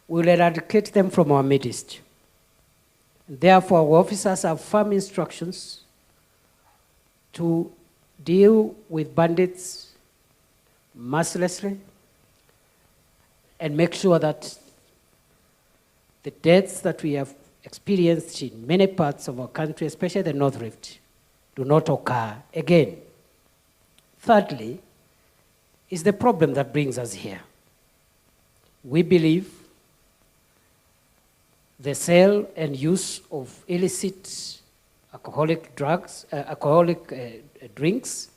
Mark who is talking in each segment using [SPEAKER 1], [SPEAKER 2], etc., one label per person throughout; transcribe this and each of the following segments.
[SPEAKER 1] we will eradicate them from our midst. Therefore, our officers have firm instructions to deal with bandits mercilessly and make sure that the deaths that we have experienced in many parts of our country, especially the North Rift, do not occur again. Thirdly, is the problem that brings us here. We believe the sale and use of illicit alcoholic drinks,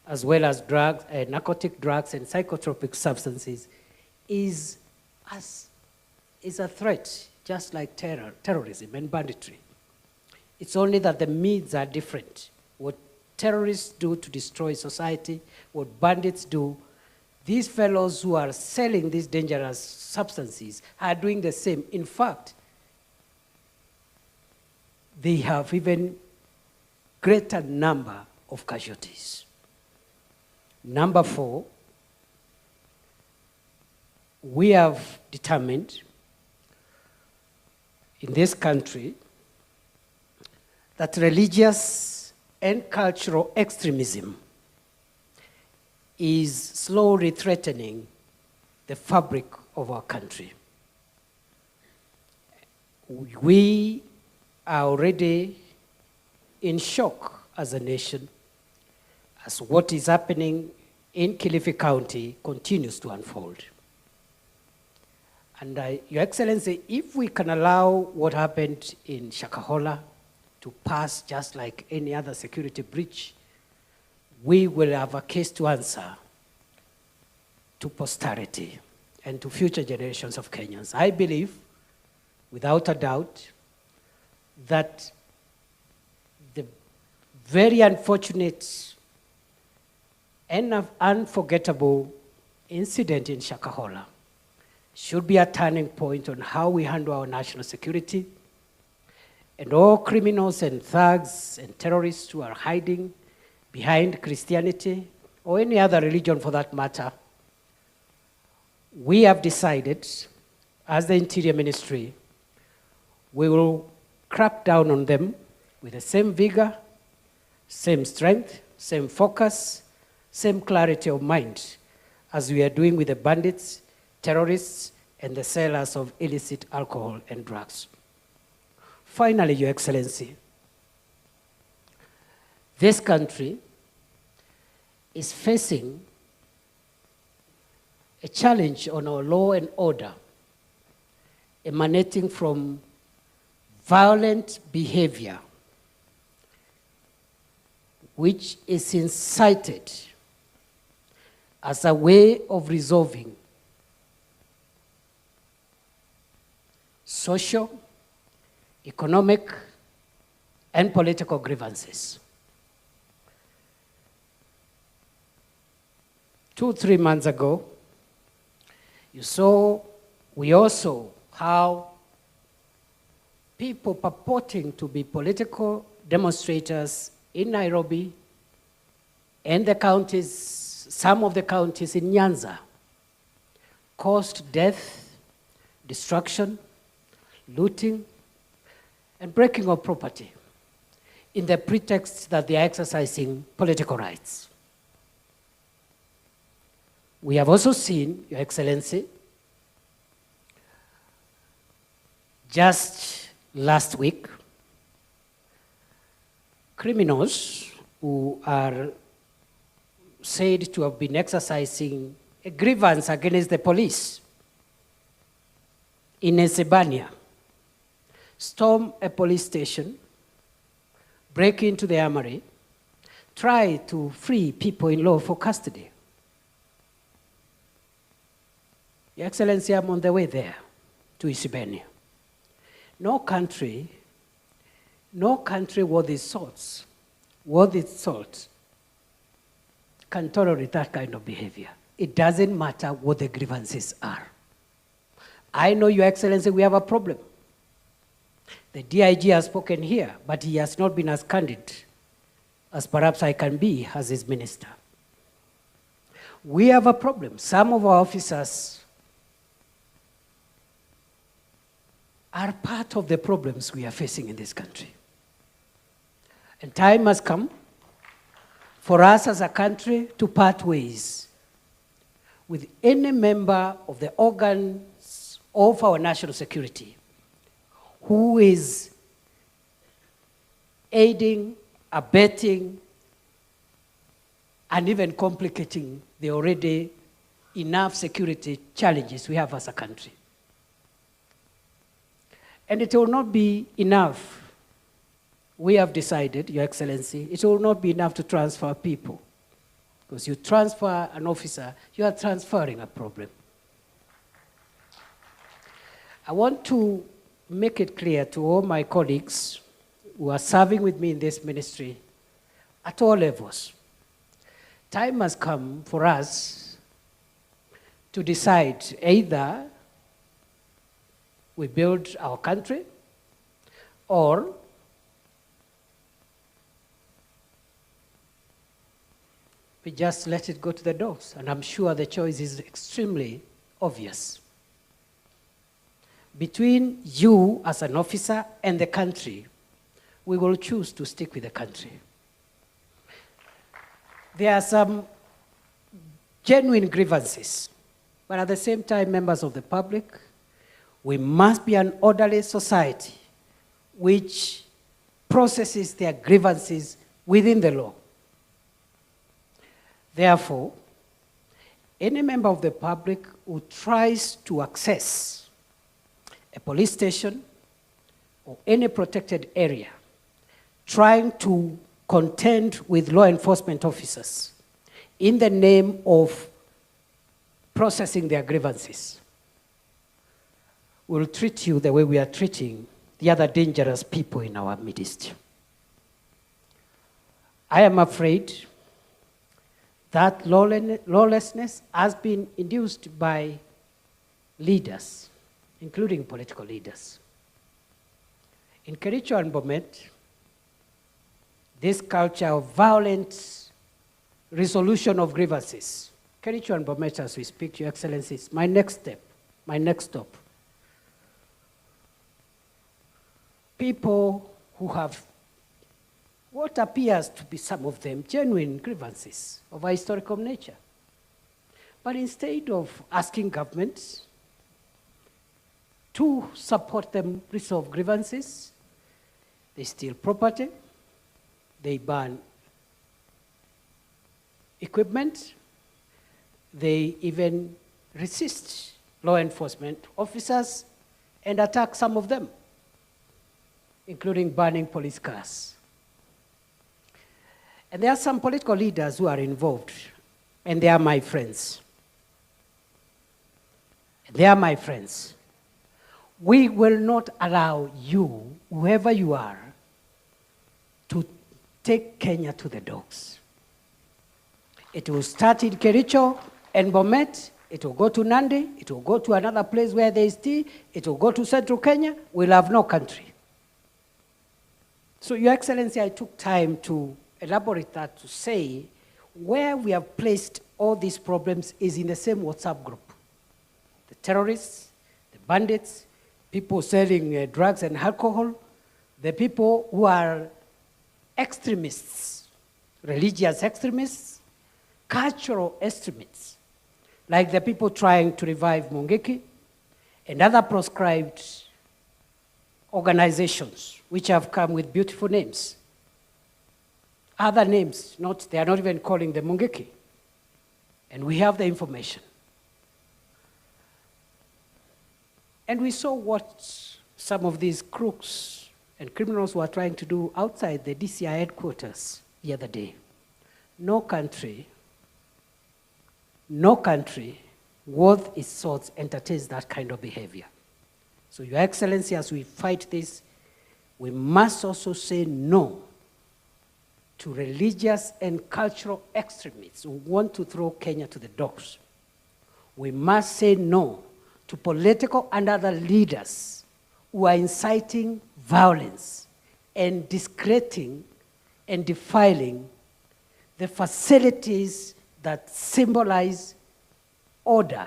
[SPEAKER 1] as well as drugs, narcotic drugs and psychotropic substances is a threat, just like terrorism and banditry. It's only that the means are different. What terrorists do to destroy society, what bandits do, these fellows who are selling these dangerous substances are doing the same. In fact, they have even greater number of casualties. Number 4, we have determined in this country that religious and cultural extremism is slowly threatening the fabric of our country. We are already in shock as a nation as what is happening in Kilifi County continues to unfold. And Your Excellency, if we can allow what happened in Shakahola to pass just like any other security breach, we will have a case to answer to posterity and to future generations of Kenyans. I believe, without a doubt, that the very unfortunate and unforgettable incident in Shakahola should be a turning point on how we handle our national security, and all criminals and thugs and terrorists who are hiding behind Christianity or any other religion for that matter. We have decided, as the Interior Ministry, we will crack down on them with the same vigor, same strength, same focus, same clarity of mind as we are doing with the bandits, terrorists, and the sellers of illicit alcohol and drugs. Finally, Your Excellency, this country is facing a challenge on our law and order emanating from violent behavior which is incited as a way of resolving social, economic, and political grievances. 2-3 months ago, we all saw how people purporting to be political demonstrators in Nairobi and the counties, some of the counties in Nyanza, caused death, destruction, looting, and breaking of property in the pretext that they are exercising political rights. We have also seen, Your Excellency, just last week, criminals who are said to have been exercising a grievance against the police in Esebania storm a police station, break into the armory, try to free people in lawful custody. Your Excellency, I'm on the way there to Isibania. No country worth its salt can tolerate that kind of behavior. It doesn't matter what the grievances are. I know, Your Excellency, we have a problem. The DIG has spoken here, but he has not been as candid as perhaps I can be as his minister. We have a problem. Some of our officers are part of the problems we are facing in this country. And time has come for us as a country to part ways with any member of the organs of our national security who is aiding, abetting, and even complicating the already enough security challenges we have as a country. And it will not be enough. We have decided, Your Excellency, it will not be enough to transfer people. Because you transfer an officer, you are transferring a problem. I want to make it clear to all my colleagues who are serving with me in this ministry at all levels. Time has come for us to decide either we build our country or we just let it go to the dogs. And I'm sure the choice is extremely obvious. Between you as an officer and the country, we will choose to stick with the country. There are some genuine grievances, but at the same time, members of the public, we must be an orderly society which processes their grievances within the law. Therefore, any member of the public who tries to access a police station or any protected area trying to contend with law enforcement officers in the name of processing their grievances will treat you the way we are treating the other dangerous people in our midst. I am afraid that lawlessness has been induced by leaders, including political leaders. In Kericho and Bomet, this culture of violent resolution of grievances, Kericho and Bomet, as we speak, Your Excellencies, my next stop. People who have what appears to be some of them genuine grievances of a historical nature. But instead of asking governments to support them resolve grievances, they steal property, they burn equipment, they even resist law enforcement officers and attack some of them, including burning police cars. And there are some political leaders who are involved, and they are my friends. They are my friends. We will not allow you, whoever you are, to take Kenya to the dogs. It will start in Kericho and Bomet, it will go to Nandi, it will go to another place where there is tea, it will go to central Kenya, we'll have no country. So, Your Excellency, I took time to elaborate that to say where we have placed all these problems is in the same WhatsApp group. The terrorists, the bandits, people selling drugs and alcohol, the people who are extremists, religious extremists, cultural extremists, like the people trying to revive Mungiki and other proscribed organizations which have come with beautiful names. Other names, they are not even calling them Mungiki. And we have the information. And we saw what some of these crooks and criminals were trying to do outside the DCI headquarters the other day. No country worth its salt entertains that kind of behavior. So, Your Excellency, as we fight this, we must also say no to religious and cultural extremists who want to throw Kenya to the dogs. We must say no to political and other leaders who are inciting violence and discrediting and defiling the facilities that symbolize order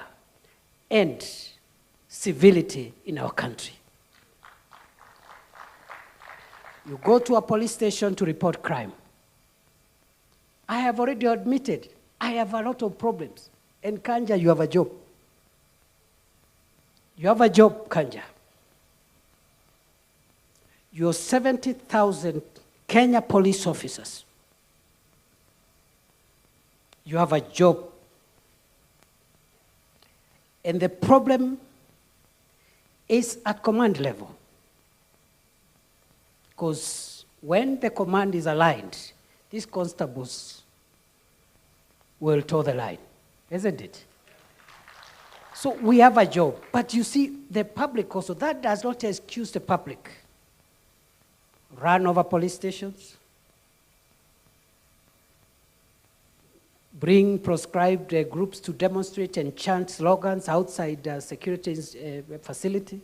[SPEAKER 1] and civility in our country. You go to a police station to report crime. I have already admitted, I have a lot of problems. And Kanja, you have a job. You have a job, Kanja. Your 70,000 Kenya police officers. You have a job. And the problem is at command level. Because when the command is aligned, these constables will toe the line, isn't it? So we have a job. But you see, the public also, that does not excuse the public. Run over police stations, bring proscribed groups to demonstrate and chant slogans outside the security facility.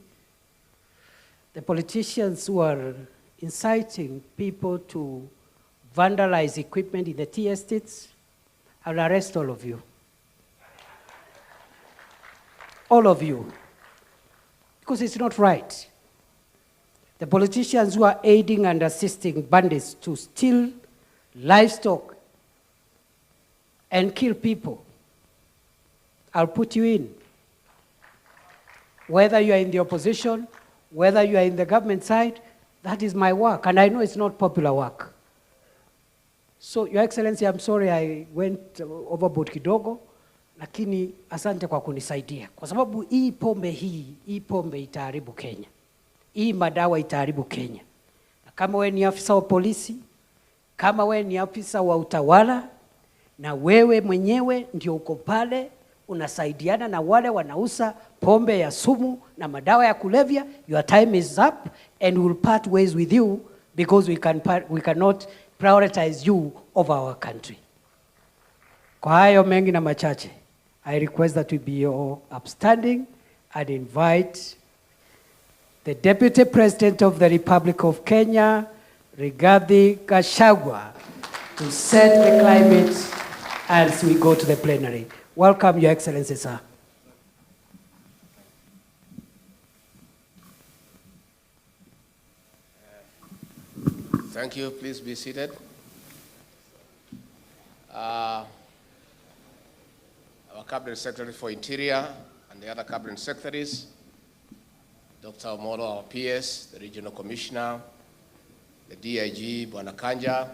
[SPEAKER 1] The politicians who are inciting people to vandalize equipment in the tea estates, I'll arrest all of you. All of you. Because it's not right. The politicians who are aiding and assisting bandits to steal livestock and kill people, I'll put you in. Whether you are in the opposition, whether you are in the government side, that is my work, and I know it's not popular work. So, Your Excellency, I'm sorry I went overboard kidogo, lakini asante kwa kunisaidia. Kwa sababu hii pombe itaharibu Kenya. Hii madawa itaharibu Kenya. Na kama wewe ni afisa wa polisi, kama wewe ni afisa wa utawala, na wewe mwenyewe ndio uko pale, unasaidiana na wale wanauza pombe ya sumu na madawa ya kulevya, your time is up and we'll part ways with you because we cannot prioritize you over our country. Kwa hayo mengi na machache, I request that we be all upstanding and invite the Deputy President of the Republic of Kenya, Rigathi Gachagua, to set the climate as we go to the plenary. Welcome, Your Excellency, sir.
[SPEAKER 2] Thank you. Please be seated. Our Cabinet Secretary for Interior and the other Cabinet Secretaries, Dr. Omolo, our PS, the Regional Commissioner, the DIG, Bwana Kanja,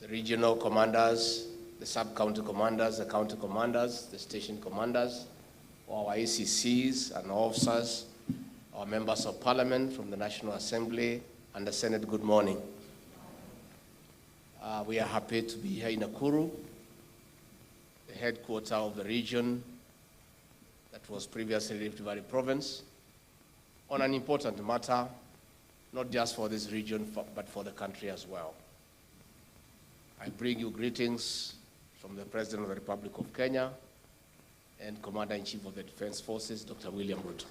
[SPEAKER 2] the regional commanders, the sub-county commanders, the county commanders, the station commanders, our ACCs and officers, our members of parliament from the National Assembly and the Senate, good morning. We are happy to be here in Nakuru, the headquarters of the region that was previously Rift Valley Province, on an important matter, not just for this region, but for the country as well. I bring you greetings from the President of the Republic of Kenya and Commander-in-Chief of the Defense Forces, Dr. William Ruto.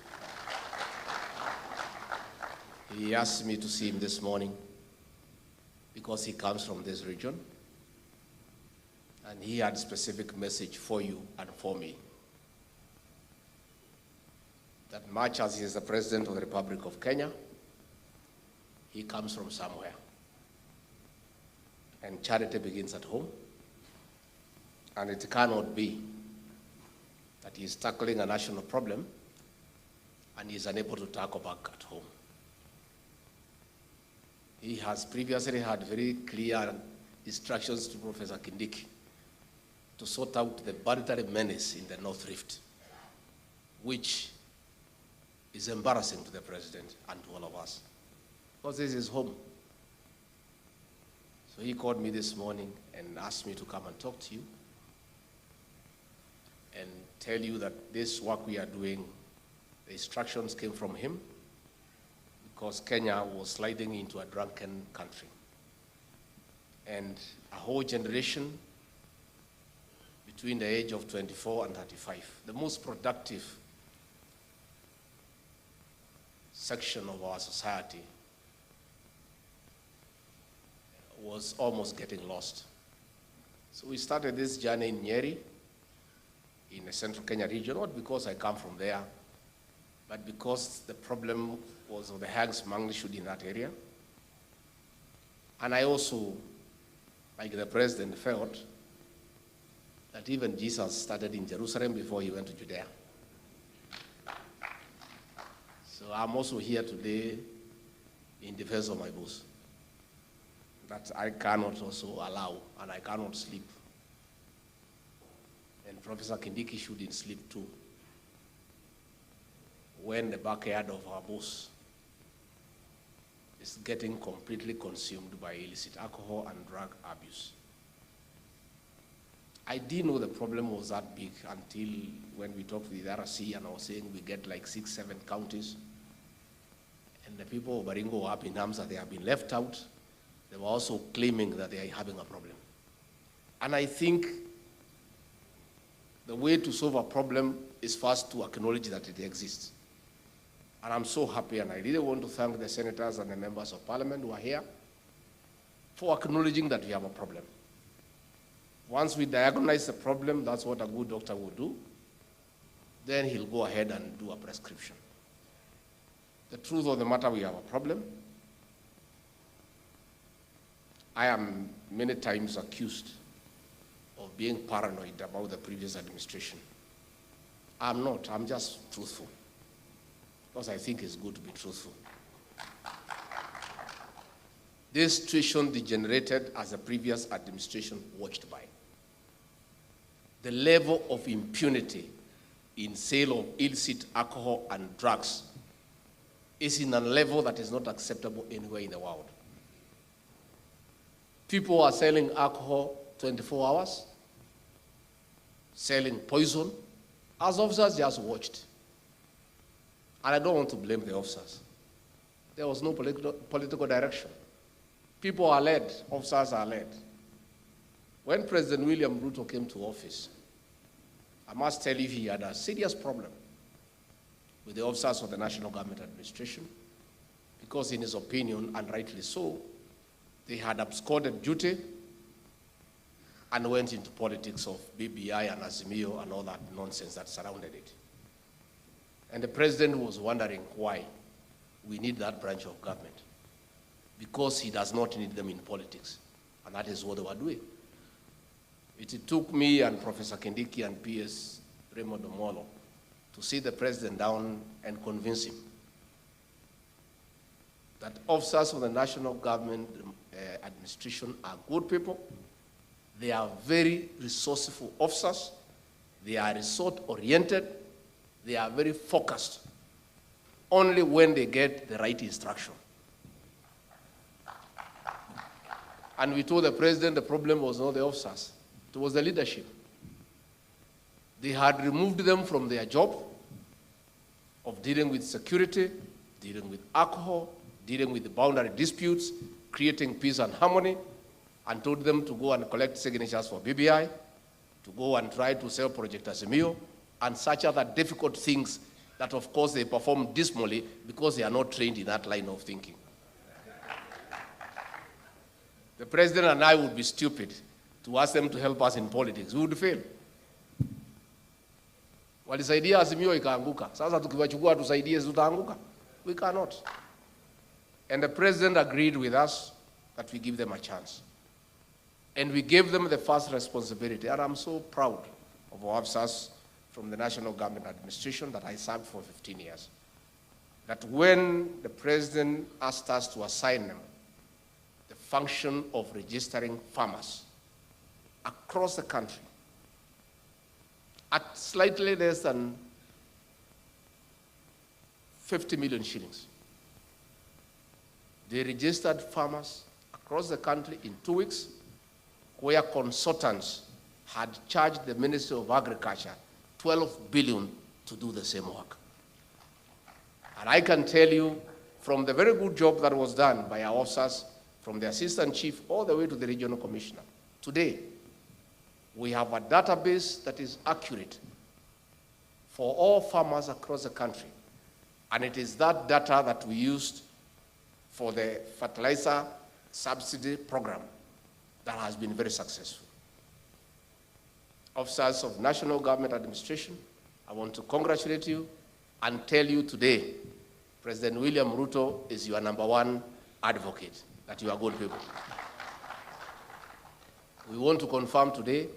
[SPEAKER 2] He asked me to see him this morning because he comes from this region, and he had a specific message for you and for me. That much as he is the President of the Republic of Kenya, he comes from somewhere. And charity begins at home. And it cannot be that he is tackling a national problem and he is unable to tackle back at home. He has previously had very clear instructions to Professor Kindiki to sort out the banditry menace in the North Rift, which is embarrassing to the President and to all of us, because this is home. So he called me this morning and asked me to come and talk to you and tell you that this work we are doing, the instructions came from him because Kenya was sliding into a drunken country. And a whole generation between the age of 24 and 35, the most productive section of our society, was almost getting lost. So we started this journey in Nyeri, in the central Kenya region, not because I come from there, but because the problem was of the highest magnitude in that area. And I also, like the president, felt that even Jesus started in Jerusalem before he went to Judea. So I'm also here today in defense of my boss, that I cannot also allow, and I cannot sleep. And Professor Kindiki shouldn't sleep too, when the backyard of our boss is getting completely consumed by illicit alcohol and drug abuse. I didn't know the problem was that big until when we talked with the RC and I was saying we get like 6, 7 counties. And the people of Baringo were up in arms that they have been left out. They were also claiming that they are having a problem. And I think the way to solve a problem is first to acknowledge that it exists. And I'm so happy, and I really want to thank the senators and the members of parliament who are here for acknowledging that we have a problem. Once we diagnose the problem, that's what a good doctor will do, then he'll go ahead and do a prescription. The truth of the matter, we have a problem. I am many times accused of being paranoid about the previous administration. I'm not, I'm just truthful, because I think it's good to be truthful. This situation degenerated as the previous administration watched by. The level of impunity in sale of illicit alcohol and drugs is in a level that is not acceptable anywhere in the world. People are selling alcohol 24 hours, selling poison, as officers just watched. And I don't want to blame the officers. There was no political direction. People are led, officers are led. When President William Ruto came to office, I must tell you he had a serious problem with the officers of the National Government Administration, because in his opinion, and rightly so, they had absconded duty and went into politics of BBI and Azimio and all that nonsense that surrounded it. And the president was wondering why we need that branch of government, because he does not need them in politics, and that is what they were doing. It took me and Professor Kindiki and PS Raymond Omolo to sit the president down and convince him that officers of the National Government Administration are good people. They are very resourceful officers. They are result-oriented. They are very focused only when they get the right instruction. And we told the president the problem was not the officers, it was the leadership. They had removed them from their job of dealing with security, dealing with alcohol, dealing with the boundary disputes, creating peace and harmony, and told them to go and collect signatures for BBI, to go and try to sell Project Azimio, and such other difficult things that, of course, they perform dismally because they are not trained in that line of thinking. The president and I would be stupid to ask them to help us in politics. We would fail. Walisaidia Azimio ikaanguka. Sasa tukiwachukua tusaidie tutaanguka. We cannot. And the president agreed with us that we give them a chance. And we gave them the first responsibility. And I'm so proud of our officers from the National Government Administration that I served for 15 years. That when the president asked us to assign them the function of registering farmers across the country at slightly less than 50 million shillings. They registered farmers across the country in 2 weeks, where consultants had charged the Ministry of Agriculture 12 billion to do the same work. And I can tell you from the very good job that was done by our officers, from the assistant chief all the way to the regional commissioner, today we have a database that is accurate for all farmers across the country. And it is that data that we used for the fertilizer subsidy program that has been very successful. Officers of National Government Administration, I want to congratulate you and tell you today, President William Ruto is your #1 advocate, that you are good people. We want to confirm today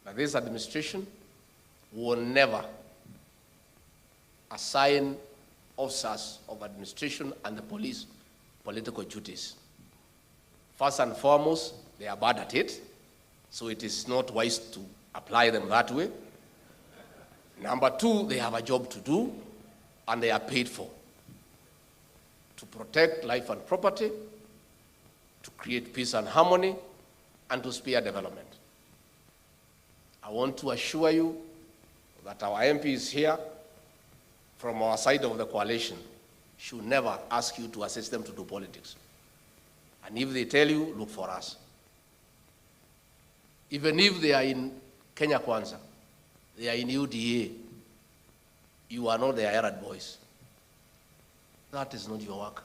[SPEAKER 2] that this administration will never assign officers of administration and the police political duties. First and foremost, they are bad at it, so it is not wise to apply them that way. Number two, they have a job to do, and they are paid for to protect life and property, to create peace and harmony, and to spare development. I want to assure you that our MPs here from our side of the coalition should never ask you to assist them to do politics. And if they tell you, look for us. Even if they are in Kenya Kwanza, they are in UDA, you are not their errand boys. That is not your work.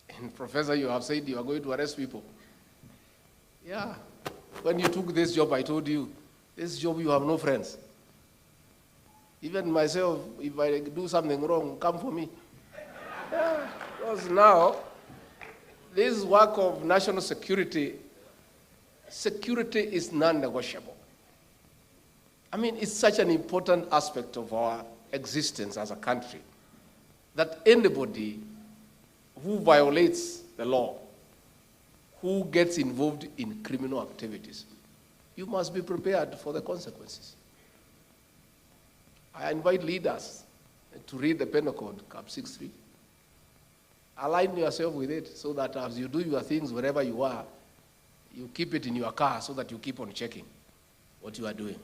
[SPEAKER 2] And Professor, you have said you are going to arrest people. Yeah. When you took this job, I told you, this job you have no friends. Even myself, if I do something wrong, come for me. Yeah. Because now, this work of national security is non-negotiable. I mean, it's such an important aspect of our existence as a country that anybody who violates the law, who gets involved in criminal activities, you must be prepared for the consequences. I invite leaders to read the penal code, Cap 63. Align yourself with it so that as you do your things wherever you are, you keep it in your car so that you keep on checking what you are doing.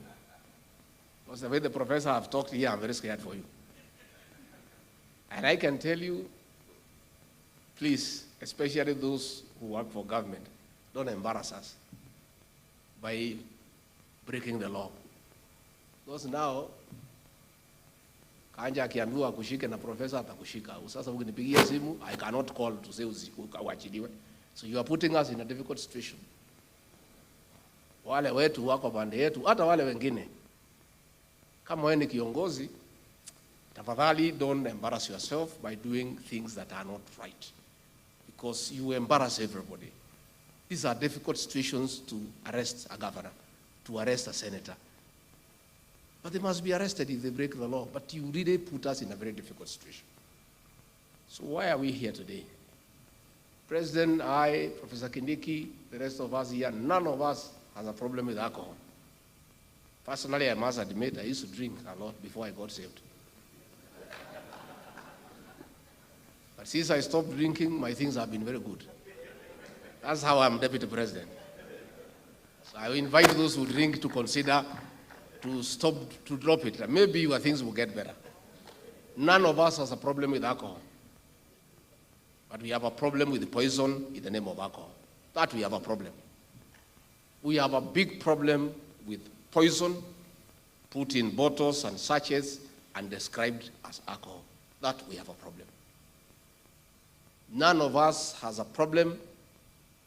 [SPEAKER 2] Because the way the professor have talked here, I'm very scared for you. And I can tell you, please, especially those who work for government, don't embarrass us by breaking the law. Because now, kanja akiambiwa kushike na professor atakushika. Sasa ukinipigia simu, I cannot call to say uachiliwe. So you are putting us in a difficult situation. Wale wetu wako pande yetu, hata wale wengine. Kama wewe ni kiongozi, tafadhali don't embarrass yourself by doing things that are not right. Because you embarrass everybody. These are difficult situations to arrest a governor, to arrest a senator. But they must be arrested if they break the law. But you really put us in a very difficult situation. So why are we here today? President, I, Professor Kindiki, the rest of us here, none of us has a problem with alcohol. Personally, I must admit, I used to drink a lot before I got saved. But since I stopped drinking, my things have been very good. That's how I'm deputy president. So I invite those who drink to consider to stop, to drop it. Maybe your things will get better. None of us has a problem with alcohol. But we have a problem with the poison in the name of alcohol. That we have a problem. We have a big problem with poison put in bottles and sachets and described as alcohol. That we have a problem. None of us has a problem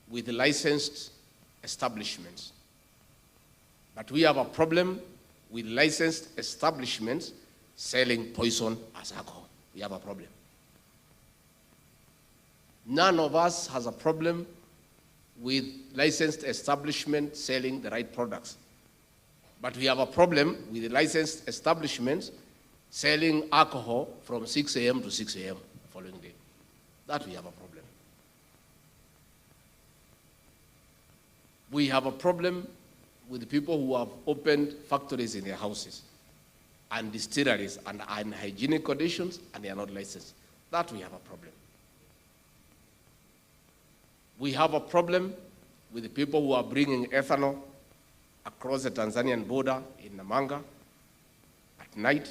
[SPEAKER 2] with licensed establishments. But we have a problem with licensed establishments selling poison as alcohol. We have a problem. None of us has a problem with licensed establishments selling the right products. But we have a problem with the licensed establishments selling alcohol from 6 a.m. to 6 a.m. the following day. That we have a problem. We have a problem with the people who have opened factories in their houses and distilleries and are in hygienic conditions and they are not licensed. That we have a problem. We have a problem with the people who are bringing ethanol across the Tanzanian border in Namanga at night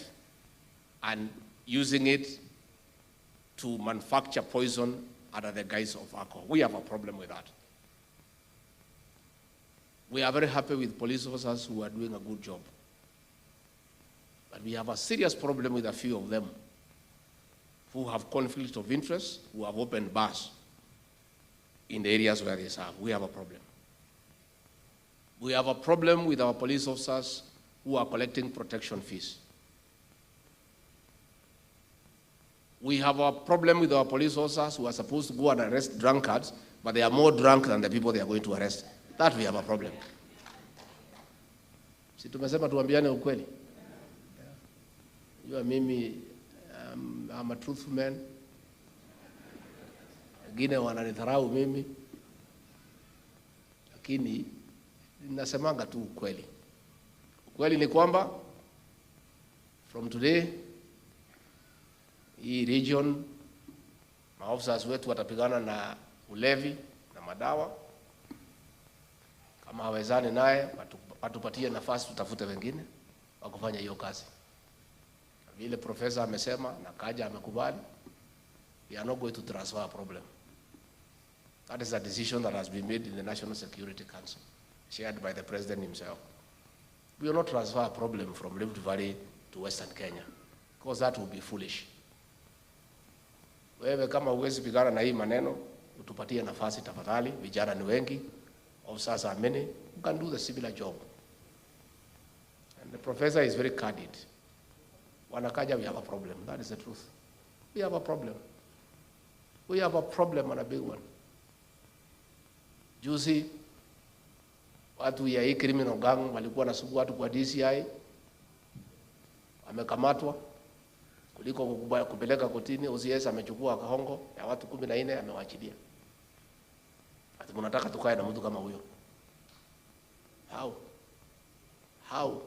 [SPEAKER 2] and using it to manufacture poison under the guise of alcohol. We have a problem with that. We are very happy with police officers who are doing a good job. But we have a serious problem with a few of them who have conflict of interest, who have opened bars in the areas where they serve. We have a problem. We have a problem with our police officers who are collecting protection fees. We have a problem with our police officers who are supposed to go and arrest drunkards, but they are more drunk than the people they are going to arrest. That we have a problem. Si tumesema tuambiane ukweli. You and mimi, I'm a truthful man. Wengine wananidharau mimi. Lakini ninasemanga tu ukweli. Ukweli ni kwamba from today hii region maofficers wetu watapigana na ulevi na madawa. Kama hawezani naye atupatie nafasi tutafute wengine wa kufanya hiyo kazi. Vile profesa amesema na kaja amekubali, we are not going to transfer a problem. That is a decision that has been made in the National Security Council, shared by the president himself. We will not transfer a problem from Rift Valley to Western Kenya, because that would be foolish. Wewe kama huwezi pigana na hii maneno, utupatie nafasi tafadhali, vijana ni wengi, officers are many, you can do the similar job. And the professor is very candid. Wanakaja, we have a problem. That is the truth. We have a problem. We have a problem and a big one. Juzi, watu ya hii criminal gang walikuwa nasumbua watu kwa DCI, wamekamatwa, kuliko kupeleka kotini. OCS amechukua hongo ya watu 14 amewaachilia. Ati mnataka tukae na mtu kama huyo? How?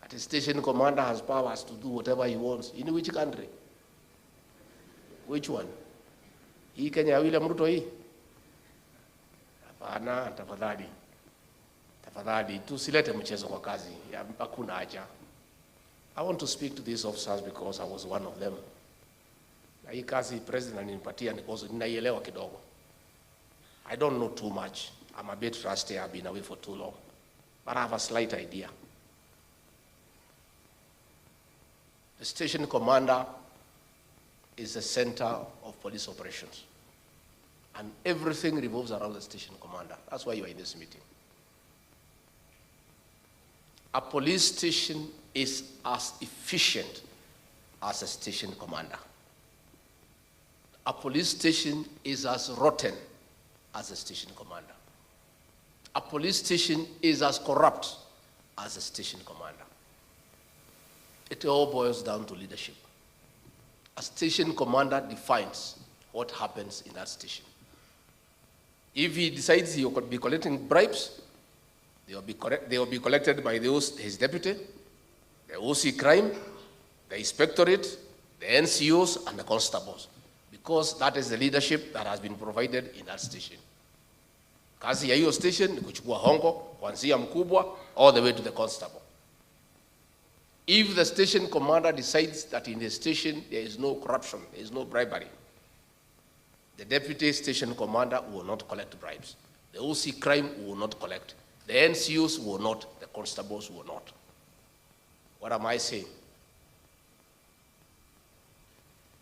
[SPEAKER 2] The station commander has powers to do whatever he wants. In which country? Which one? Hii Kenya ya William Ruto hii? Hapana, tafadhali tusilete mchezo kwa kazi. Hakuna haja. I want to speak to these officers because I was one of them. Na hii kazi president ananipatia because ninaielewa kidogo. I don't know too much. I'm a bit rusty. I've been away for too long. But I have a slight idea. The station commander is the center of police operations. And everything revolves around the station commander. That's why you are in this meeting. A police station is as efficient as a station commander. A police station is as rotten as a station commander. A police station is as corrupt as a station commander. It all boils down to leadership. A station commander defines what happens in that station. If he decides he will be collecting bribes, they will be collected by his deputy, the OC crime, the inspectorate, the NCOs, and the constables, because that is the leadership that has been provided in that station. Kazi ya hiyo station ni kuchukua hongo kuanzia mkubwa all the way to the constable. If the station commander decides that in the station there is no corruption, there is no bribery, the deputy station commander will not collect bribes. The OC crime will not collect. The NCOs will not. The constables will not. What am I saying?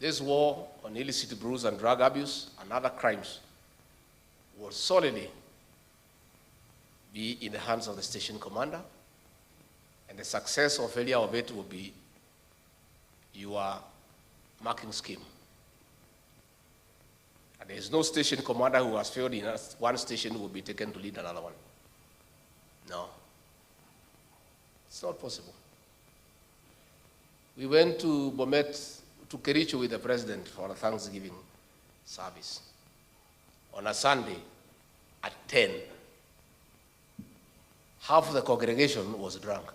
[SPEAKER 2] This war on illicit brews and drug abuse and other crimes will solidly be in the hands of the station commander, and the success or failure of it will be your marking scheme. And there is no station commander who has failed in one station who will be taken to lead another one. No. It's not possible. We went to Bomet, to Kericho with the president for a Thanksgiving service. On a Sunday at 10, half the congregation was drunk.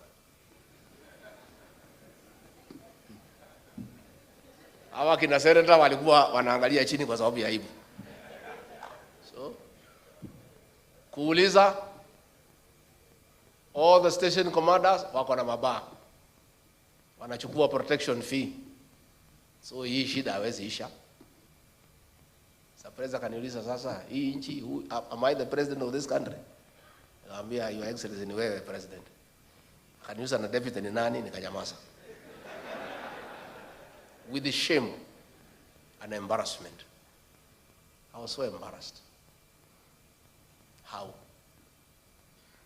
[SPEAKER 2] Hawa kina seneta walikuwa wanaangalia chini kwa sababu ya aibu. So, kuuliza, all the station commanders wako na mabaa. Wanachukua protection fee. So hii shida hawezi isha. Surprise akaniuliza sasa, hii nchi, am I the president of this country? Nikamwambia, Your Excellency, ni wewe president. Akaniuliza na deputy ni nani? Nikanyamaza. With the shame and embarrassment. I was so embarrassed. How?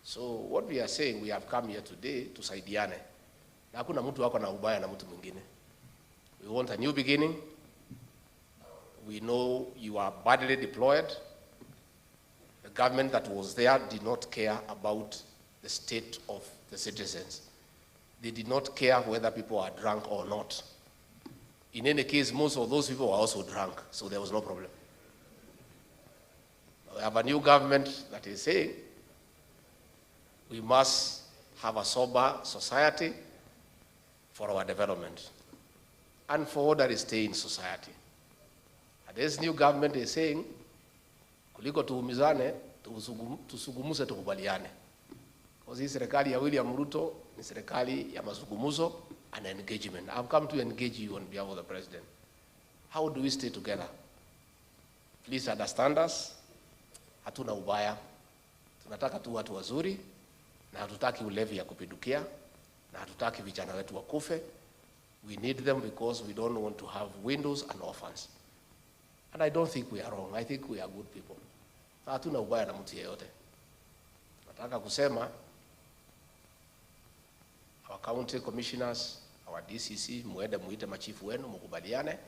[SPEAKER 2] So what we are saying, we have come here today to saidiane. Na hakuna mtu wako na ubaya na mtu mwingine. We want a new beginning. We know you are badly deployed. The government that was there did not care about the state of the citizens. They did not care whether people are drunk or not. In any case, most of those people were also drunk, so there was no problem. We have a new government that is saying we must have a sober society for our development and for orderly stay in society. And this new government is saying, kuliko tuumizane, tusugumuse tukubaliane. Because hii serikali ya William Ruto ni serikali ya mazungumzo and engagement. I've come to engage you on behalf of the president. How do we stay together? Please understand us. Hatuna ubaya. Tunataka tu watu wazuri, na hatutaki ulevi ya kupindukia, na hatutaki vijana wetu wakufe. We need them because we don't want to have widows and orphans. And I don't think we are wrong. I think we are good people. Hatuna ubaya na mtu yeyote. Nataka kusema our county commissioners, our DCC, muende muite machifu wenu, mukubaliane,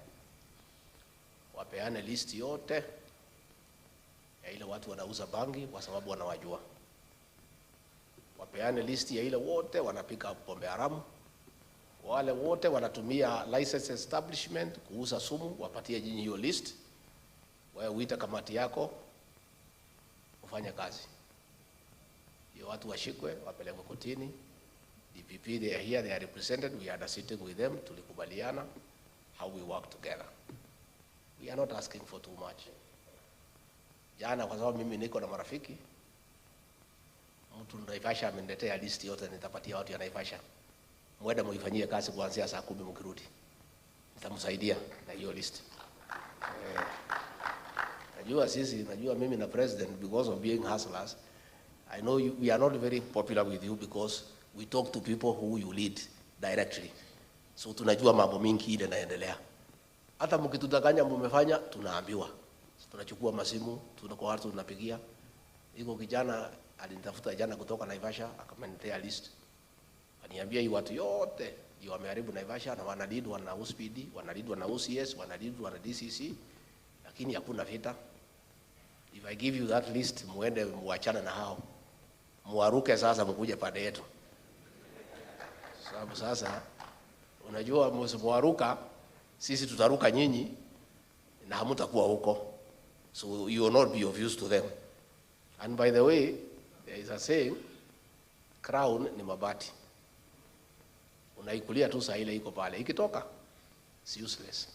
[SPEAKER 2] wapeane list yote ya ile watu wanauza bangi kwa sababu wanawajua. Wapeane list ya ile wote wanapika pombe haramu. Wale wote wanatumia license establishment kuuza sumu, wapatie nyinyi hiyo list. Wewe uita kamati yako ufanye kazi. Hiyo watu washikwe, wapelekwe kotini. DPP, they are here, they are represented. We had a sitting with them, tulikubaliana how we work together. We are not asking for too much. Jana kwa sababu mimi niko na marafiki, mtu Naivasha ameniletea list yote, nitapatia watu ya Naivasha. Mwende muifanyie kazi kuanzia saa 10 mkirudi. Nitamsaidia na hiyo list. Najua mimi na president, because of being hustlers, I know we are not very popular with you because we talk to people who you lead directly. So tunajua mambo mingi ile naendelea. Hata mkitudanganya mmefanya, tunaambiwa. So tunachukua masimu, tunakuwa watu tunapigia. Iko kijana alinitafuta jana kutoka Naivasha, akameniletea list. Aniambia hii watu yote ndio wameharibu Naivasha, na wanalidwa na USPD, wanalidwa na OCS, wanalidwa na DCC, lakini hakuna vita. If I give you that list, muende muachane na hao. Muaruke sasa mkuje pande yetu. Sababu sasa unajua msimuaruka, sisi tutaruka nyinyi na hamtakuwa huko. So you will not be of use to them. And by the way, there is a saying, crown ni mabati. Unaikulia tu saa ile iko pale. Ikitoka, it's useless.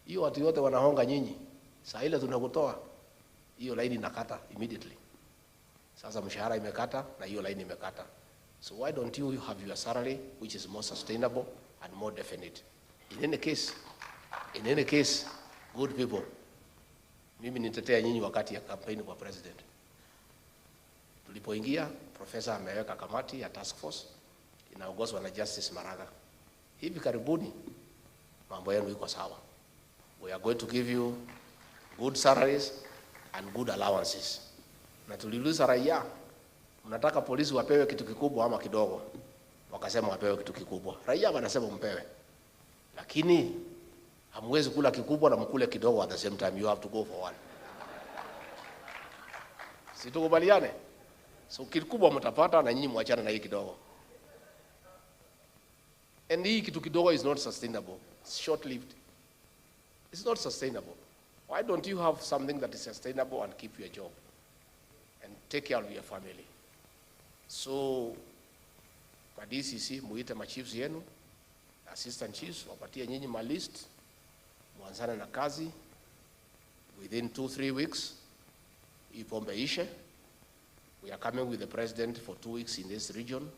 [SPEAKER 2] Hiyo watu wote wanahonga nyinyi. Saa ile tunakutoa, hiyo laini inakata immediately. Sasa mshahara imekata na hiyo laini imekata. So why don't you have your salary which is more sustainable and more definite? In any case, good people, mimi nitetea nyinyi wakati ya campaign kwa president. Tulipoingia, professor ameweka kamati ya task force inaongozwa na Justice Maraga. Hivi karibuni mambo yenu iko sawa. We are going to give you good salaries and good allowances. Na tuliuliza raia, mnataka polisi wapewe kitu kikubwa ama kidogo? Wakasema wapewe kitu kikubwa. Raia wanasema mpewe. Lakini hamwezi kula kikubwa na mkule kidogo at the same time. You have to go for one. Situkubaliane. So kikubwa mtapata na nyinyi muachane na hii kidogo. And hii kitu kidogo is not sustainable. It's short-lived. It's not sustainable. Why don't you have something that is sustainable and keep your job and take care of your family? So, kwa DCC, muite machiefs yenu, assistant chiefs, wapatie nyinyi ma list, muanzane na kazi, within 2-3 weeks, ipombe ishe. We are coming with the president for 2 weeks in this region,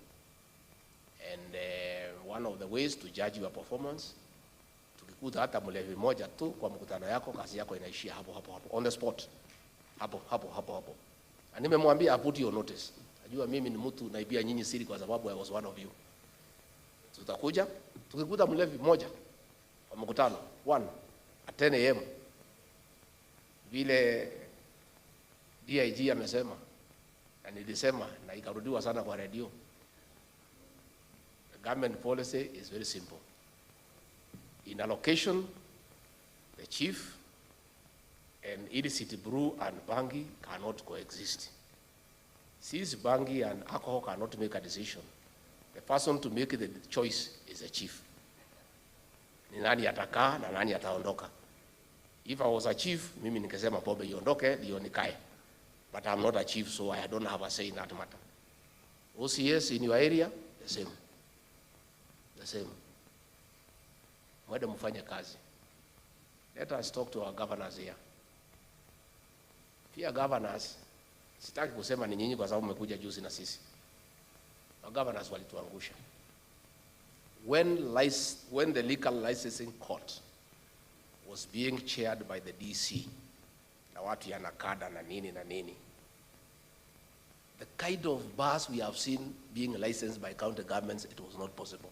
[SPEAKER 2] and one of the ways to judge your performance, tukikuta hata mlevi moja tu kwa mkutano yako, kazi yako inaishia hapo, on the spot, hapo. Na nimemwambia put your notice. Najua mimi ni mtu naibia nyinyi siri kwa sababu I was one of you. Tutakuja, tukikuta mlevi moja kwa mkutano, 1 at 10 AM, vile DIG amesema, na nilisema na ikarudiwa sana kwa radio. The government policy is very simple. in a location, the chief and illicit brew and bangi cannot coexist. Since bangi and alcohol cannot make a decision, the person to make the choice is the chief. Ni nani atakaa na nani ataondoka. If I was a chief, mimi ningesema pombe iondoke ndio nikae. But I'm not a chief, so I don't have a say in that matter. OCS in your area, the same. The same. Mwede mfanye kazi. Let us talk to our governors here. Pia governors, sitaki kusema ni nyinyi kwa sababu mmekuja juzi na sisi. Our governors walituangusha. When the liquor licensing court was being chaired by the DC, na watu ya nakada na nini, the kind of bars we have seen being licensed by county governments, it was not possible.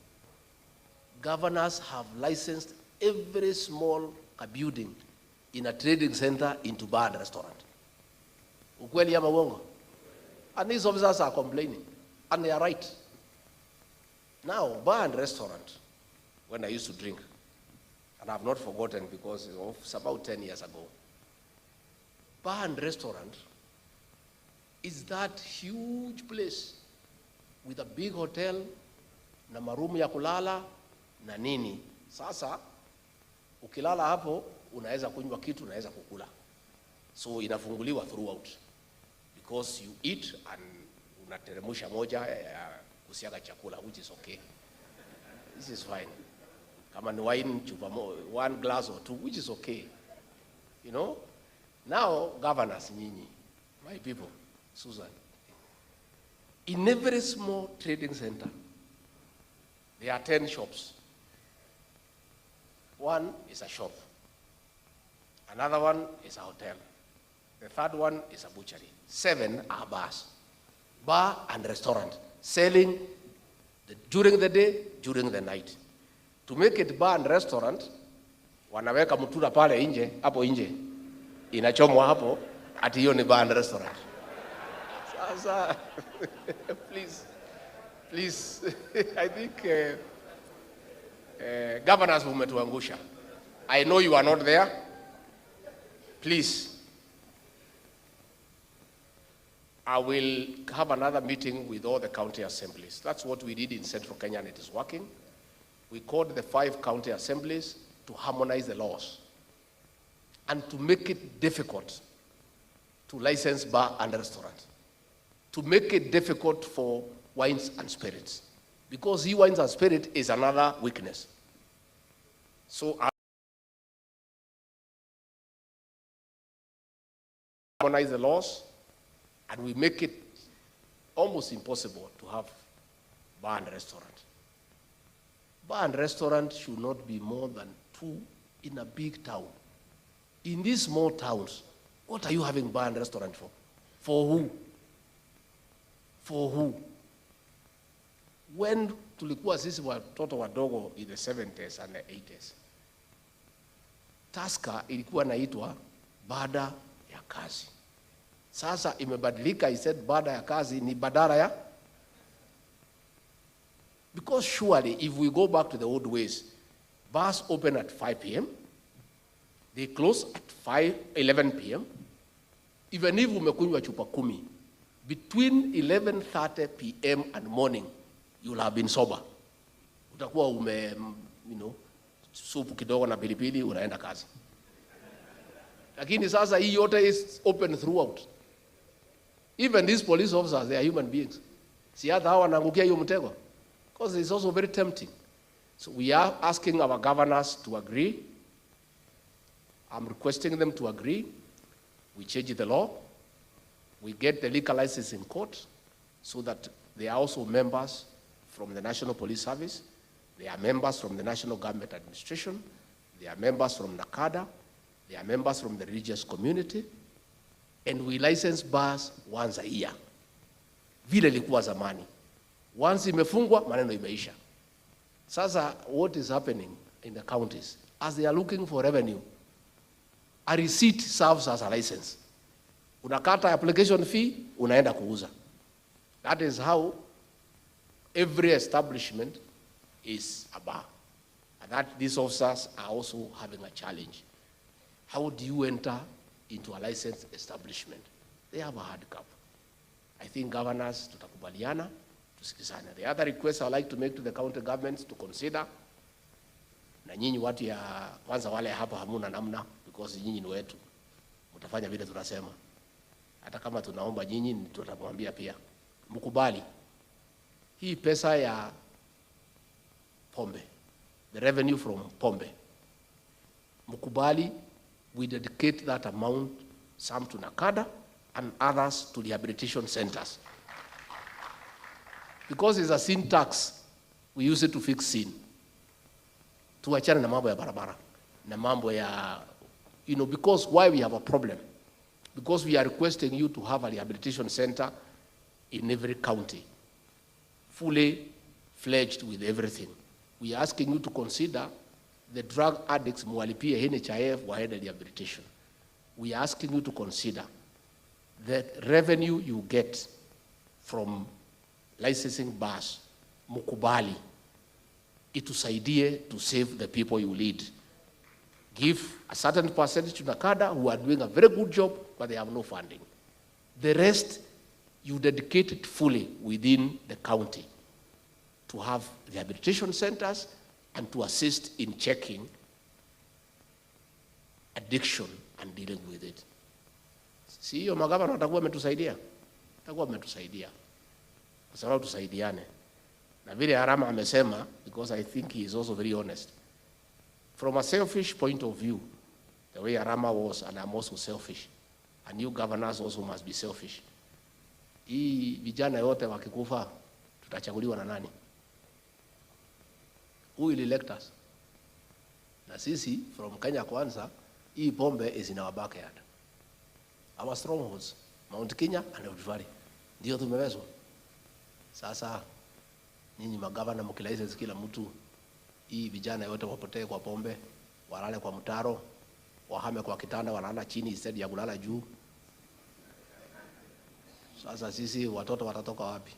[SPEAKER 2] Governors have licensed every small building in a trading center into bar and restaurant. Ukweli ama uongo? And these officers are complaining, and they are right. Now, bar and restaurant, when I used to drink, and I've not forgotten because it's about 10 years ago, bar and restaurant is that huge place with a big hotel, na marumu ya kulala, na nini. Sasa, ukilala hapo, unaweza kunywa kitu, unaweza kukula. So, inafunguliwa throughout. Because you eat and unateremusha moja ya kusiaga chakula, which is okay. This is fine. Kama ni wine, chupa one glass or two, which is okay. You know? Now, governors, nyinyi, my people, Susan, in every small trading center, there are 10 shops. One is a shop. Another one is a hotel. The third one is a butchery. 7 are bars. Bar and restaurant. Selling during the day, during the night. To make it bar and restaurant, wanaweka mutura pale nje, hapo nje. Inachomwa hapo, ati hiyo ni bar and restaurant. Sasa, please, I think governors mumetuangusha. I know you are not there. Please, I will have another meeting with all the county assemblies. That's what we did in Central Kenya, and it is working. We called the 5 county assemblies to harmonize the laws and to make it difficult to license bar and restaurant, to make it difficult for wines and spirits, because wines and spirit is another weakness. So I harmonize the laws, and we make it almost impossible to have bar and restaurant. Bar and restaurant should not be more than 2 in a big town. In these small towns, what are you having bar and restaurant for? For who? For who? When tulikuwa sisi watoto wadogo in the 70s and the 80s, Taska ilikuwa naitwa baada ya kazi. Sasa imebadilika, I said baada ya kazi ni badala ya. Because surely if we go back to the old ways, bars open at 5 p.m., they close at 11 p.m. Even if umekunywa chupa 10, between 11:30 p.m. and morning, you'll have been sober. Utakuwa supu kidogo na pilipili, unaenda kazi. Lakini sasa hii yote is open throughout. Even these police officers, they are human beings. Si hata hawa wanaangukia hiyo mtego. Because it's also very tempting. So we are asking our governors to agree. I'm requesting them to agree. We change the law. We get the liquor license in court so that they are also members from the National Police Service. They are members from the National Government Administration. They are members from NACADA. They are members from the religious community. And we license bars once a year. Vile ilikuwa zamani. Once imefungwa, maneno imeisha. Sasa, what is happening in the counties? As they are looking for revenue, a receipt serves as a license. Unakata application fee, unaenda kuuza. That is how every establishment is a bar. And that these officers are also having a challenge. How do you enter into a licensed establishment? They have a handicap. I think governors tutakubaliana, tusikizane. The other request I would like to make to the county governments to consider, na nyinyi watu ya kwanza wale hapa hamuna namna, because nyinyi ni wetu, mtafanya vile tunasema. Hata kama tunaomba nyinyi, tutamwambia pia, mkubali hii pesa ya pombe, the revenue from pombe, mkubali, we dedicate that amount, some to Nakada and others to rehabilitation centers. Because it's a sin tax, we use it to fix sin. Tuachane na mambo ya barabara, na mambo ya, because why we have a problem? Because we are requesting you to have a rehabilitation center in every county, fully fledged with everything. We are asking you to consider the drug addicts muwalipie NHIF waende rehabilitation. We are asking you to consider the revenue you get from licensing bars, mukubali, itusaidie to save the people you lead. Give a certain percentage to Nakada, who are doing a very good job, but they have no funding. The rest, you dedicate it fully within the county to have rehabilitation centers and to assist in checking addiction and dealing with it. Si hiyo magavana watakuwa wametusaidia? Watakuwa wametusaidia. Kwa sababu tusaidiane. Na vile Arama amesema, because I think he is also very honest. From a selfish point of view, the way Arama was, and I'm also selfish, and you governors also must be selfish. Hii vijana yote wakikufa, tutachaguliwa na nani? Who will elect us? Na sisi, from Kenya Kwanza, hii pombe is in our backyard. Our strongholds, Mount Kenya and Rift Valley. Ndio tumewezwa. Sasa, nyinyi magavana mkilicense kila mtu, hii vijana yote wapotee kwa pombe, walale kwa mtaro, wahame kwa kitanda, walala chini instead ya kulala juu. Sasa sisi watoto watatoka wapi?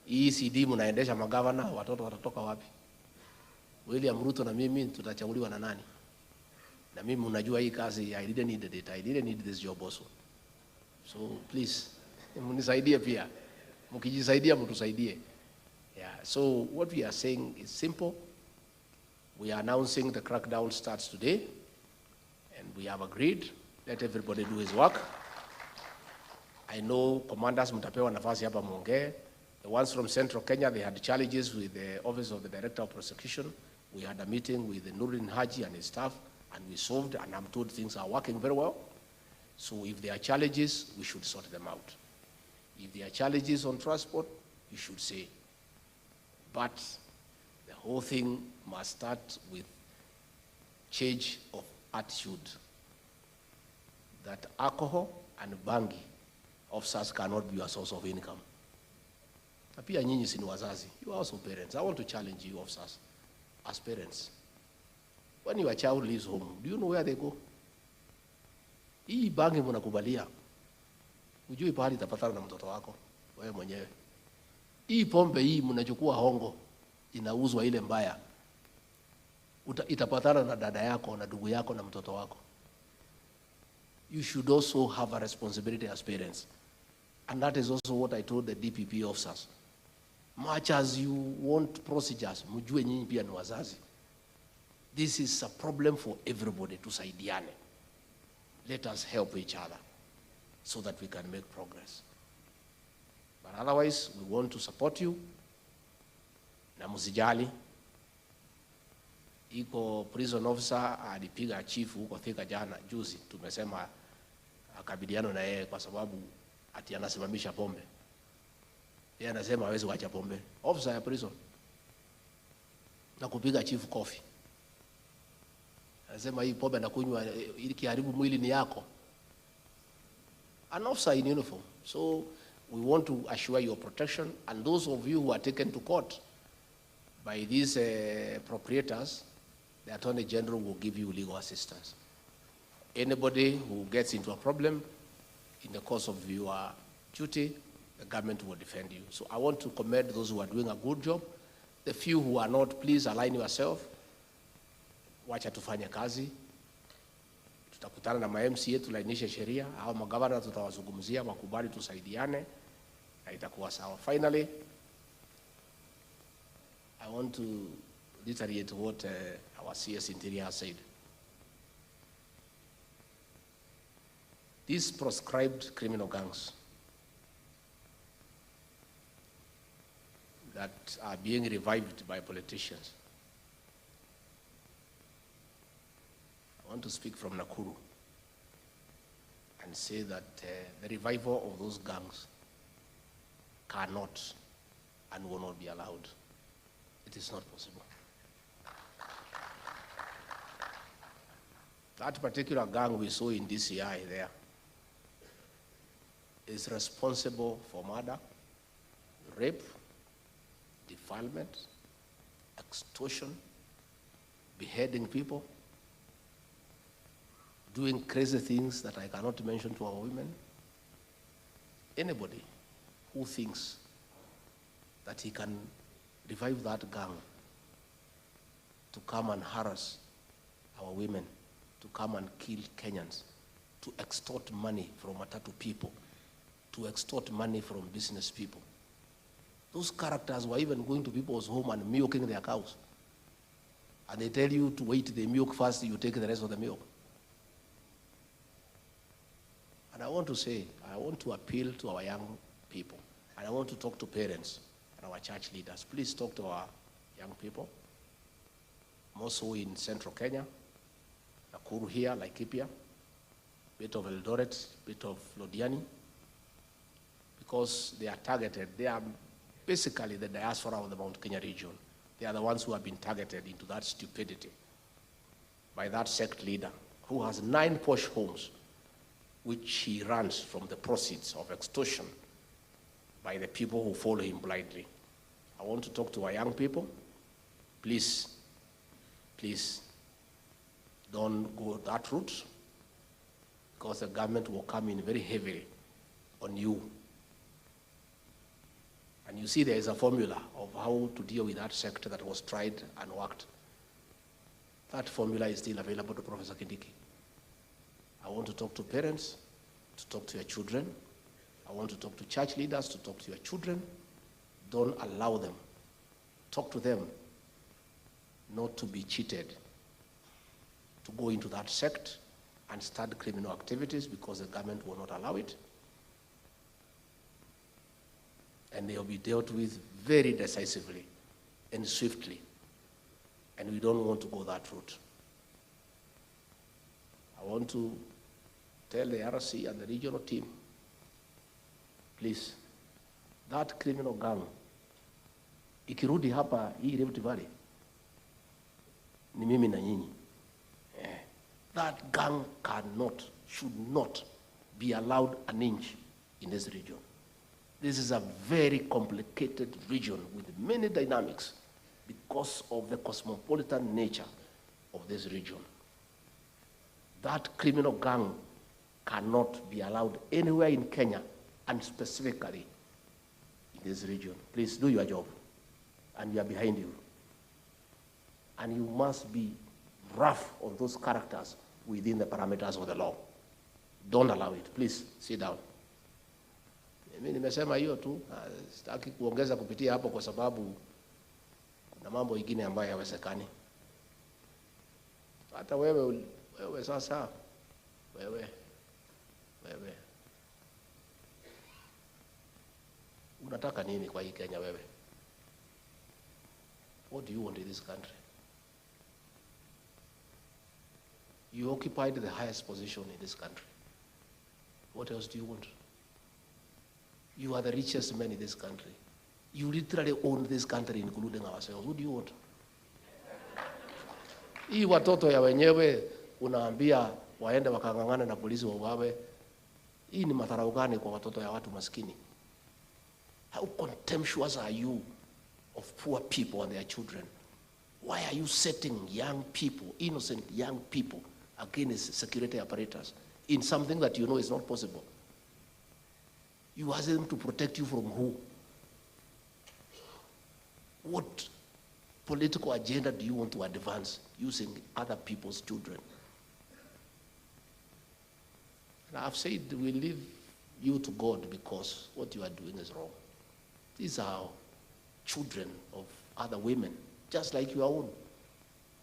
[SPEAKER 2] Hii CD mnaendesha magavana, watoto watatoka wapi? William Ruto na mimi tutachaguliwa na nani? Na mimi unajua hii kazi, I didn't need it. I didn't need this job also. So please, mnisaidie pia. Mkijisaidia mtusaidie. Yeah, so what we are saying is simple. We are announcing the crackdown starts today, and we have agreed, let everybody do his work. I know commanders mtapewa nafasi hapa muongee. The ones from Central Kenya, they had challenges with the Office of the Director of Prosecution. We had a meeting with Nuruddin Haji and his staff, and we solved, and I'm told things are working very well. So if there are challenges, we should sort them out. If there are challenges on transport, you should say. But the whole thing must start with change of attitude. That alcohol and bangi officers cannot be a source of income. Na pia nyinyi si ni wazazi. You are also parents. I want to challenge you officers as parents. When your child leaves home, do you know where they go? Hii bangi mnakubalia. Ujui pahali itapatana na mtoto wako, wewe mwenyewe. Hii pombe hii mnachukua hongo, inauzwa ile mbaya. Itapatana na dada yako, na ndugu yako, na mtoto wako. You should also have a responsibility as parents. And that is also what I told the DPP officers. Much as you want procedures, mjue nyinyi pia ni wazazi. This is a problem for everybody, tusaidiane. Let us help each other so that we can make progress. But otherwise, we want to support you. Na msijali. Iko prison officer alipiga chief huko Thika jana juzi, tumesema akabiliano na yeye kwa sababu ati anasimamisha pombe. Yeye anasema hawezi kuacha pombe. Officer ya prison na kupiga chief coffee. Anasema hii pombe na kunywa ili kiharibu mwili ni yako. An officer in uniform. So we want to assure your protection, and those of you who are taken to court by these proprietors, the Attorney General will give you legal assistance. Anybody who gets into a problem in the course of your duty, the government will defend you. So I want to commend those who are doing a good job. The few who are not, please align yourself wacha tufanye kazi. Tutakutana na ma-MCA tulainishe sheria, au magavana tutawazungumzia, wakubali tusaidiane, na itakuwa sawa. Finally, I want to reiterate what our CS Interior has said. These proscribed criminal gangs that are being revived by politicians, I want to speak from Nakuru and say that the revival of those gangs cannot and will not be allowed. It is not possible. That particular gang we saw in DCI there is responsible for murder, rape, defilement, extortion, beheading people, doing crazy things that I cannot mention to our women. Anybody who thinks that he can revive that gang to come and harass our women, to come and kill Kenyans, to extort money from matatu people, to extort money from business people. Those characters were even going to people's home and milking their cows. And they tell you to wait the milk first, you take the rest of the milk. And I want to say, I want to appeal to our young people, and I want to talk to parents and our church leaders. Please talk to our young people, more so in central Kenya, Nakuru here, Laikipia, bit of Eldoret, bit of Lodiani, because they are targeted. They are basically the diaspora of the Mount Kenya region. They are the ones who have been targeted into that stupidity by that sect leader who has 9 posh homes, which he runs from the proceeds of extortion by the people who follow him blindly. I want to talk to our young people. Please, please, don't go that route, because the government will come in very heavily on you. And you see there is a formula of how to deal with that sector that was tried and worked. That formula is still available to Professor Kindiki. I want to talk to parents, to talk to your children. I want to talk to church leaders, to talk to your children. Don't allow them. Talk to them not to be cheated, to go into that sect and start criminal activities, because the government will not allow it. And they'll be dealt with very decisively and swiftly. And we don't want to go that route. I want to tell the RC and the regional team, please, that criminal gang, ikirudi hapa hii Rift Valley, ni mimi na nyinyi. That gang cannot, should not be allowed an inch in this region. This is a very complicated region with many dynamics because of the cosmopolitan nature of this region. That criminal gang cannot be allowed anywhere in Kenya, and specifically in this region. Please do your job, and we are behind you. And you must be rough on those characters within the parameters of the law. Don't allow it. Please sit down. Mimi nimesema hiyo tu, sitaki kuongeza kupitia hapo kwa sababu kuna mambo mengine ambayo hayawezekani. Hata wewe sasa, wewe unataka nini kwa hii Kenya wewe? What do you want in this country? You occupied the highest position in this country. What else do you want? You are the richest man in this country. You literally own this country, including ourselves. What do you want? Hii watoto ya wenyewe unaambia waende wakangangane na polisi wauawe. Hii ni madharau gani kwa watoto ya watu maskini? How contemptuous are you of poor people and their children? Why are you setting young people, innocent young people, against security apparatus in something that you know is not possible? You ask them to protect you from who? What political agenda do you want to advance using other people's children? And I've said we leave you to God because what you are doing is wrong. These are children of other women, just like your own.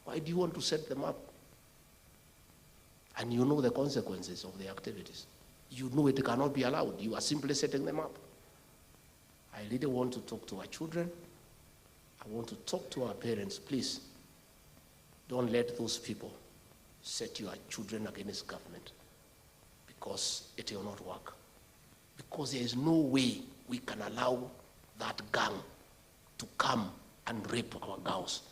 [SPEAKER 2] Why do you want to set them up? And you know the consequences of the activities. You know it cannot be allowed. You are simply setting them up. I really want to talk to our children. I want to talk to our parents. Please, don't let those people set your children against government, because it will not work. Because there is no way we can allow that gang to come and rape our girls,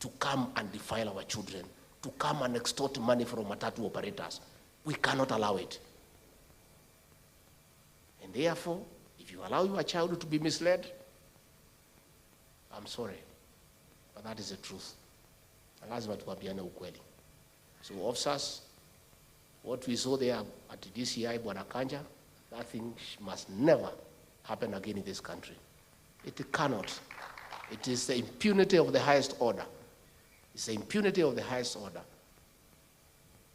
[SPEAKER 2] to come and defile our children, to come and extort money from matatu operators. We cannot allow it. And therefore, if you allow your child to be misled, I'm sorry, but that is the truth. Lazima tuambiane ukweli. So officers, what we saw there at the DCI, Bwana Kanja, that thing must never happen again in this country. It cannot. It is the impunity of the highest order. It's the impunity of the highest order.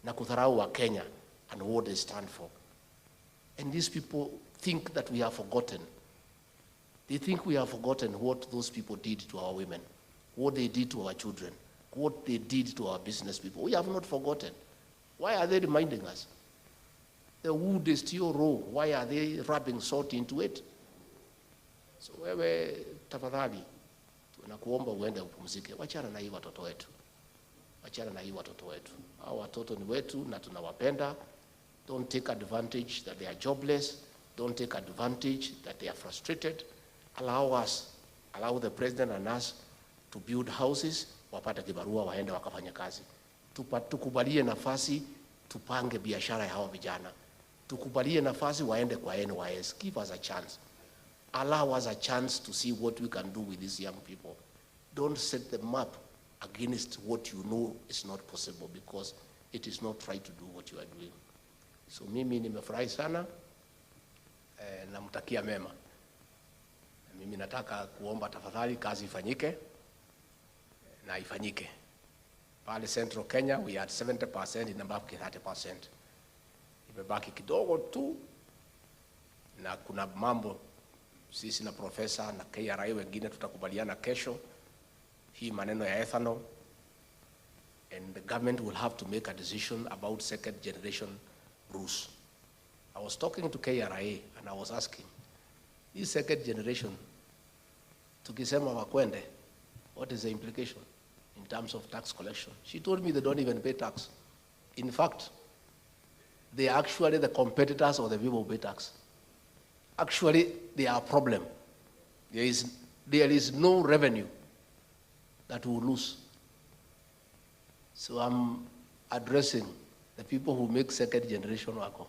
[SPEAKER 2] Na kudharau wa Kenya and what they stand for. And these people think that we have forgotten. They think we have forgotten what those people did to our women, what they did to our children, what they did to our business people. We have not forgotten. Why are they reminding us? The wood is still raw. Why are they rubbing salt into it? So wewe tafadhali, tunakuomba uende upumzike. Wachana na hii watoto wetu. Wachana na hii watoto wetu. Hao watoto ni wetu na tunawapenda. Don't take advantage that they are jobless. Don't take advantage that they are frustrated. Allow the president and us to build houses, wapate kibarua waende wakafanya kazi. Tukubalie nafasi tupange biashara ya hawa vijana. Tukubalie nafasi waende kwa NYS. Give us a chance. Allow us a chance to see what we can do with these young people. Don't set them up against what you know is not possible, because it is not right to do what you are doing. So mimi nimefurahi sana, namtakia mema. Mimi nataka kuomba tafadhali kazi ifanyike na ifanyike. Pale Central Kenya we had 70%, inabaki 30%. Imebaki kidogo tu, na kuna mambo sisi na profesa na KRA wengine tutakubaliana kesho hii maneno ya ethanol, and the government will have to make a decision about second generation Bruce. I was talking to KRA and I was asking, this second generation, tukisema wakwende, what is the implication in terms of tax collection? She told me they don't even pay tax. In fact, they are actually the competitors of the people who pay tax. Actually, they are a problem. There is no revenue that we will lose. So I'm addressing the people who make second generation wako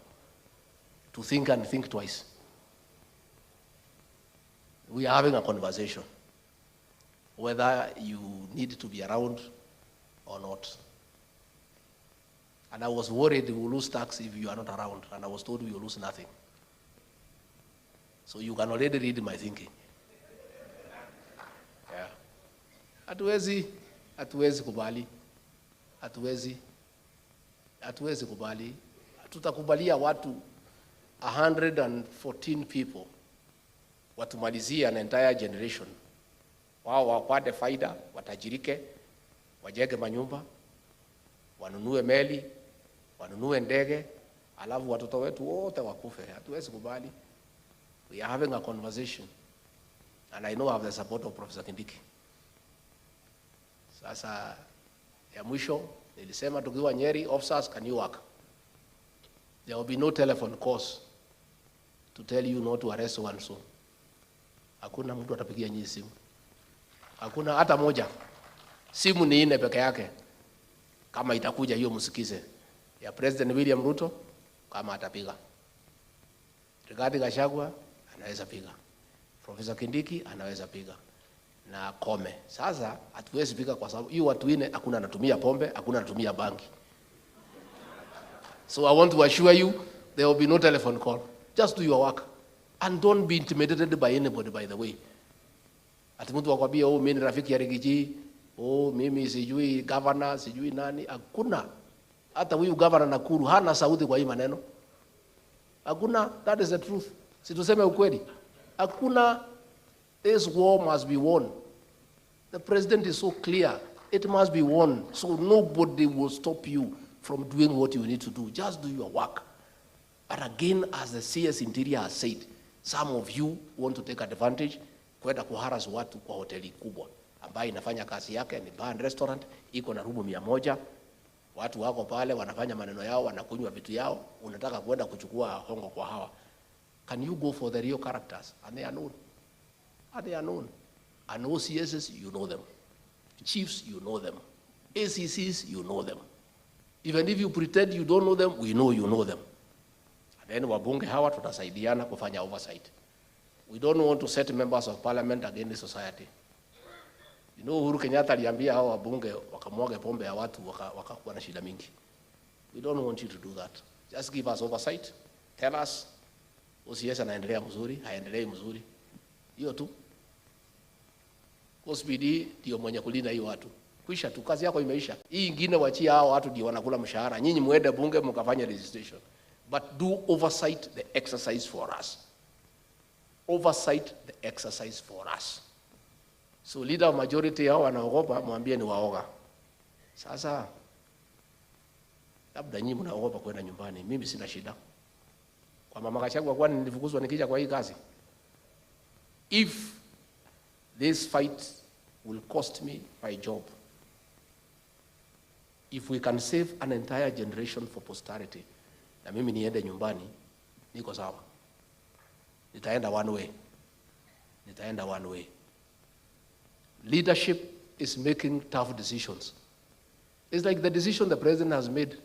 [SPEAKER 2] to think and think twice. We are having a conversation whether you need to be around or not. And I was worried we will lose tax if you are not around, and I was told we will lose nothing. So you can already read my thinking. Yeah. Hatuwezi kubali. Hatuwezi kubali. Tutakubalia watu 114 people watumalizia an entire generation. Wao wapate faida, watajirike, wajenge manyumba, wanunue meli, wanunue ndege, alafu watoto wetu wote wakufe. Hatuwezi kubali. We are having a conversation, and I know I have the support of Professor Kindiki. Sasa ya mwisho nilisema tukiwa Nyeri, officers, can you work? There will be no telephone calls to tell you not to arrest one so. Hakuna mtu atapigia nyinyi simu. Hakuna hata moja. Simu ni ine peke yake. Kama itakuja hiyo msikize. Ya President William Ruto kama atapiga. Rigathi Gachagua anaweza piga. Professor Kindiki anaweza piga. Na Kome. Sasa hatuwezi piga kwa sababu hiyo watu wine hakuna anatumia pombe, hakuna anatumia bangi. So I want to assure you there will be no telephone call. Just do your work. And don't be intimidated by anybody, by the way. Ati mtu akwambia mimi ni rafiki ya Rigiji, oh, mimi sijui governor, sijui nani. Hakuna. Hata huyu governor Nakuru hana sauti kwa hii maneno. Hakuna. That is the truth. Si tuseme ukweli. Hakuna. This war must be won. The president is so clear. It must be won. So nobody will stop you from doing what you need to do. Just do your work. But again, as the CS Interior has said, some of you want to take advantage kwenda kuharas watu kwa hoteli kubwa ambayo inafanya kazi yake ni bar and restaurant, iko na rumu 100. Watu wako pale wanafanya maneno yao, wanakunywa vitu yao, unataka kwenda kuchukua hongo kwa hawa. Can you go for the real characters? And they are known. And they are known. And OCSs, you know them. Chiefs, you know them. ACCs, you know them. Even if you pretend you don't know them, we know you know them. And then wabunge hawa tutasaidiana kufanya oversight. We don't want to set members of parliament against the society. You know, Uhuru Kenyatta aliambia hawa wabunge wakamwaga pombe ya watu wakakuwa na shida mingi. We don't want you to do that. Just give us oversight. Tell us, OCS anaendelea mzuri, haendelei mzuri. Hiyo tu. OSPD ndio mwenye kulinda hiyo watu. Kuisha tu, kazi yako imeisha. Hii ingine wachia hao watu ndio wanakula mshahara. Nyinyi muende bunge mkafanya registration. But do oversight the exercise for us. Oversight the exercise for us. So leader of majority hao wanaogopa, mwambie ni waoga. Sasa labda nyinyi mnaogopa kwenda nyumbani. Mimi sina shida. Kwa mama Gachagua kwani nilifukuzwa nikija kwa hii kazi? If this fight will cost me my job, if we can save an entire generation for posterity, na mimi niende nyumbani, niko sawa. Nitaenda one way. Nitaenda one way. Leadership is making tough decisions. It's like the decision the president has made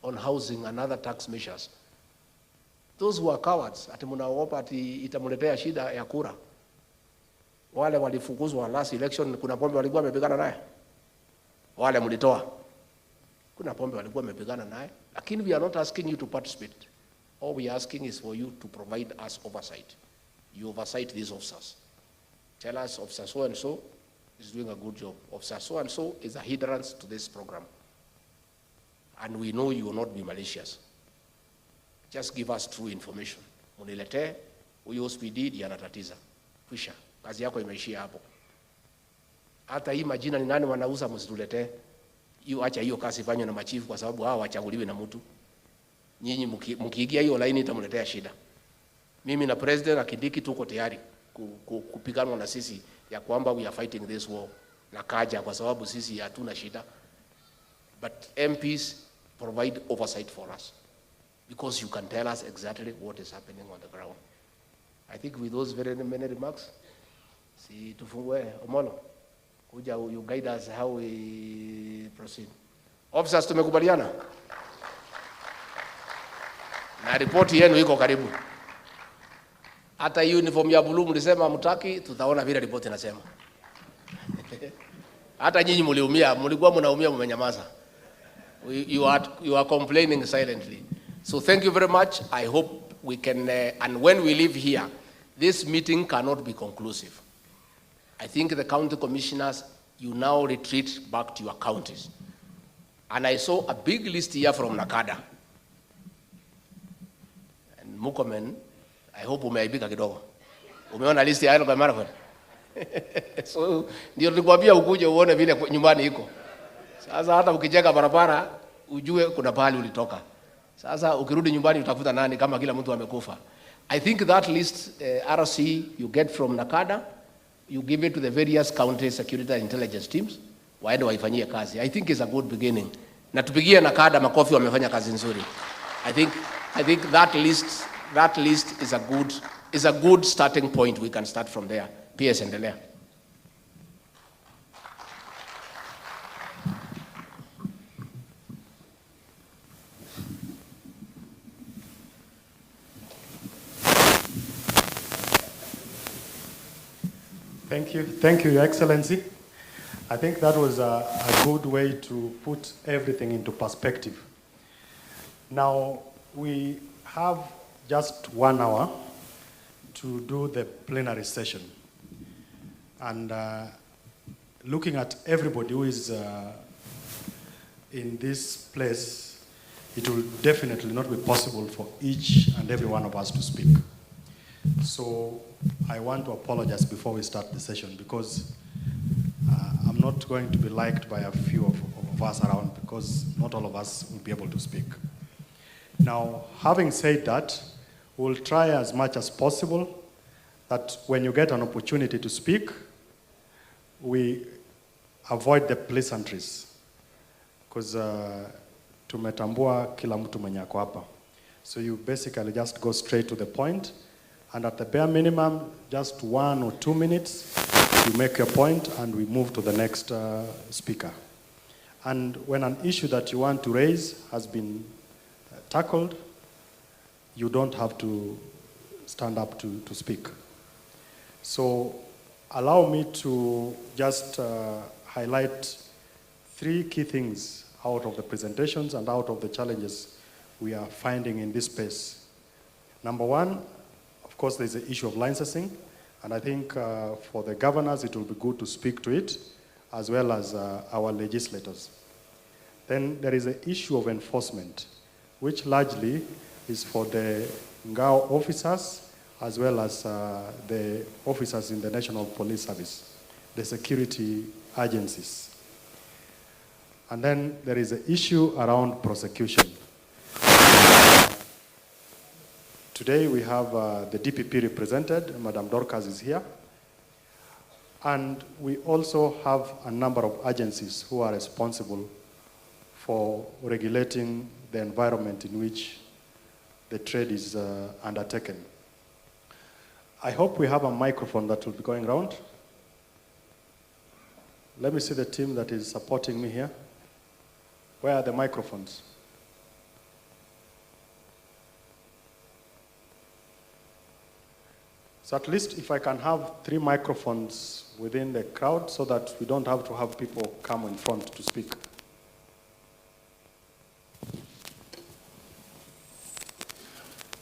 [SPEAKER 2] on housing and other tax measures. Those who are cowards, ati mnaogopa ati itamuletea shida ya kura. Wale walifukuzwa last election, kuna pombe walikuwa wamepigana naye. Wale mlitoa. Kuna pombe walikuwa wamepigana naye. Lakini we are not asking you to participate. All we are asking is for you to provide us oversight. You oversight these officers. Tell us officer so and so is doing a good job. Officer so and so is a hindrance to this program. And we know you will not be malicious. Just give us true information. Munilete, huyo OSPD ndiye anatatiza. Kwisha. Kazi yako imeishia hapo. Hata hii majina ni nani wanauza msituletee. Hiyo acha hiyo kazi ifanywe na machifu kwa sababu hao wachaguliwe na mtu. Nyinyi mkiingia hiyo line itamletea shida. Mimi na president akidiki tuko tayari kupigana na sisi ya kwamba we are fighting this war na kaja kwa sababu sisi hatuna shida. But MPs provide oversight for us because you can tell us exactly what is happening on the ground. I think with those very many remarks, si tufungue Omolo kuja you guide us how we proceed. Officers, tumekubaliana na ripoti yenu iko karibu. Hata hiyo uniform ya blue mlisema mtaki, tutaona vile ripoti inasema. Hata nyinyi mliumia, mlikuwa mnaumia mmenyamaza. You are complaining silently. So thank you very much. I hope we can and when we leave here, this meeting cannot be conclusive. I think the county commissioners, you now retreat back to your counties. And I saw a big list here from Nakada. And Mukomen, I hope umeaibika kidogo. Umeona list ya kwa marathon. So ndio nilikwambia ukuje uone vile nyumbani iko. Sasa hata ukijenga barabara ujue kuna pahali ulitoka. Sasa ukirudi nyumbani utafuta nani kama kila mtu amekufa. I think that list RC you get from Nakada, you give it to the various county security and intelligence teams, waende waifanyie kazi. I think it's a good beginning. Na tupigie Nakada makofi, wamefanya kazi nzuri. I think that list is a good starting point. We can start from there. PS endelea.
[SPEAKER 3] Thank you, Your Excellency. I think that was a good way to put everything into perspective. Now, we have just 1 hour to do the plenary session. And looking at everybody who is in this place, it will definitely not be possible for each and every one of us to speak. So I want to apologize before we start the session, because I'm not going to be liked by a few of us around, because not all of us will be able to speak. Now, having said that, we'll try as much as possible that when you get an opportunity to speak, we avoid the pleasantries, because tumetambua kila mtu mwenye ako hapa. So you basically just go straight to the point, and at the bare minimum, just 1 or 2 minutes, you make your point and we move to the next speaker. And when an issue that you want to raise has been tackled, you don't have to stand up to speak. So allow me to just highlight 3 key things out of the presentations and out of the challenges we are finding in this space. Number 1, of course, there's the issue of licensing, and I think for the governors, it will be good to speak to it, as well as our legislators. Then there is the issue of enforcement, which largely is for the Ngao officers, as well as the officers in the National Police Service, the security agencies. And then there is an issue around prosecution. Today we have the DPP represented, Madam Dorcas is here. And we also have a number of agencies who are responsible for regulating the environment in which the trade is undertaken. I hope we have a microphone that will be going around. Let me see the team that is supporting me here. Where are the microphones? So at least if I can have 3 microphones within the crowd, so that we don't have to have people come in front to speak.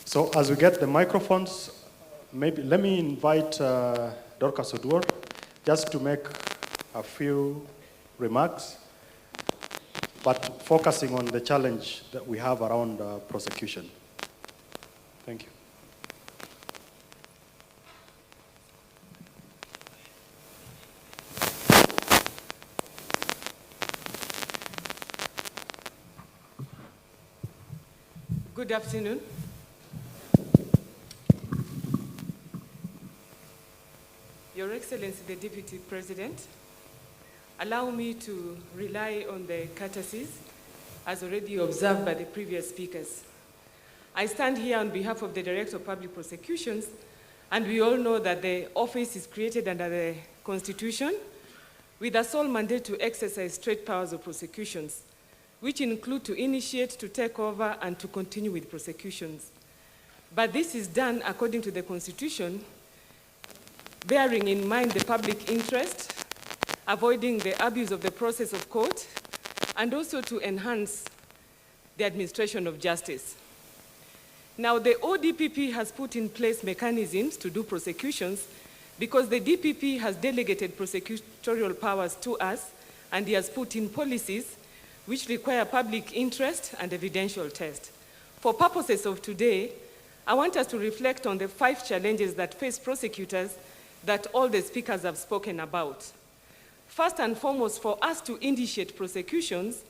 [SPEAKER 3] So as we get the microphones, maybe let me invite Dorcas Oduor just to make a few remarks, but focusing on the challenge that we have around prosecution. Thank you.
[SPEAKER 4] Good afternoon. Your Excellency, the Deputy President, allow me to rely on the courtesies as already observed by the previous speakers. I stand here on behalf of the Director of Public Prosecutions, and we all know that the office is created under the Constitution with a sole mandate to exercise straight powers of prosecutions, which include to initiate, to take over, and to continue with prosecutions. But this is done according to the Constitution, bearing in mind the public interest, avoiding the abuse of the process of court, and also to enhance the administration of justice. Now, the ODPP has put in place mechanisms to do prosecutions because the DPP has delegated prosecutorial powers to us, and he has put in policies which require public interest and evidential test. For purposes of today, I want us to reflect on the 5 challenges that face prosecutors that all the speakers have spoken about. First and foremost, for us to initiate prosecutions,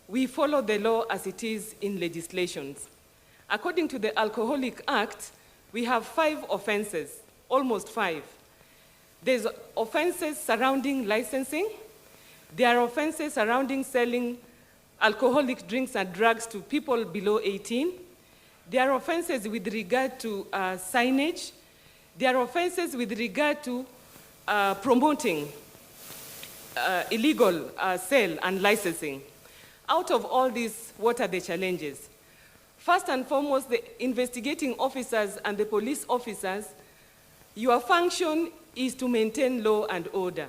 [SPEAKER 4] we follow the law as it is in legislations. According to the Alcoholic Act, we have 5 offenses, almost 5. There's offenses surrounding licensing. There are offenses surrounding selling alcoholic drinks and drugs to people below 18. There are offenses with regard to signage. There are offenses with regard to promoting illegal sale and licensing. Out of all these, what are the challenges? First and foremost, the investigating officers and the police officers, your function is to maintain law and order.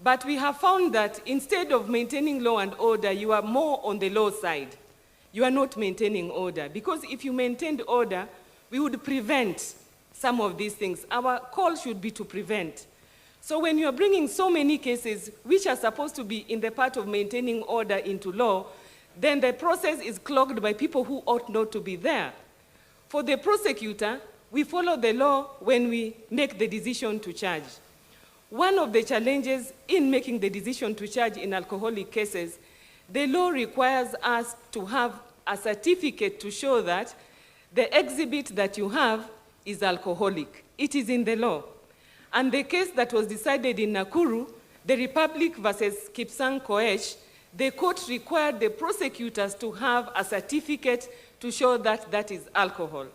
[SPEAKER 4] But we have found that instead of maintaining law and order, you are more on the law side. You are not maintaining order. Because if you maintained order, we would prevent some of these things. Our call should be to prevent. So when you are bringing so many cases which are supposed to be in the part of maintaining order into law, then the process is clogged by people who ought not to be there. For the prosecutor, we follow the law when we make the decision to charge. One of the challenges in making the decision to charge in alcoholic cases, the law requires us to have a certificate to show that the exhibit that you have is alcoholic. It is in the law. And the case that was decided in Nakuru, the Republic versus Kipsang Koech, the court required the prosecutors to have a certificate to show that that is alcohol.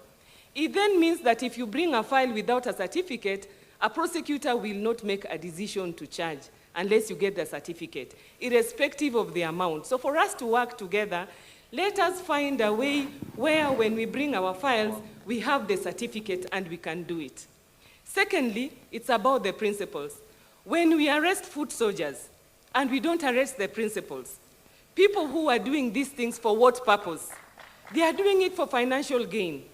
[SPEAKER 4] It then means that if you bring a file without a certificate, a prosecutor will not make a decision to charge unless you get the certificate, irrespective of the amount. So for us to work together, let us find a way where when we bring our files, we have the certificate and we can do it. Secondly, it's about the principles. When we arrest foot soldiers and we don't arrest the principles, people who are doing these things for what purpose? They are doing it for financial gain.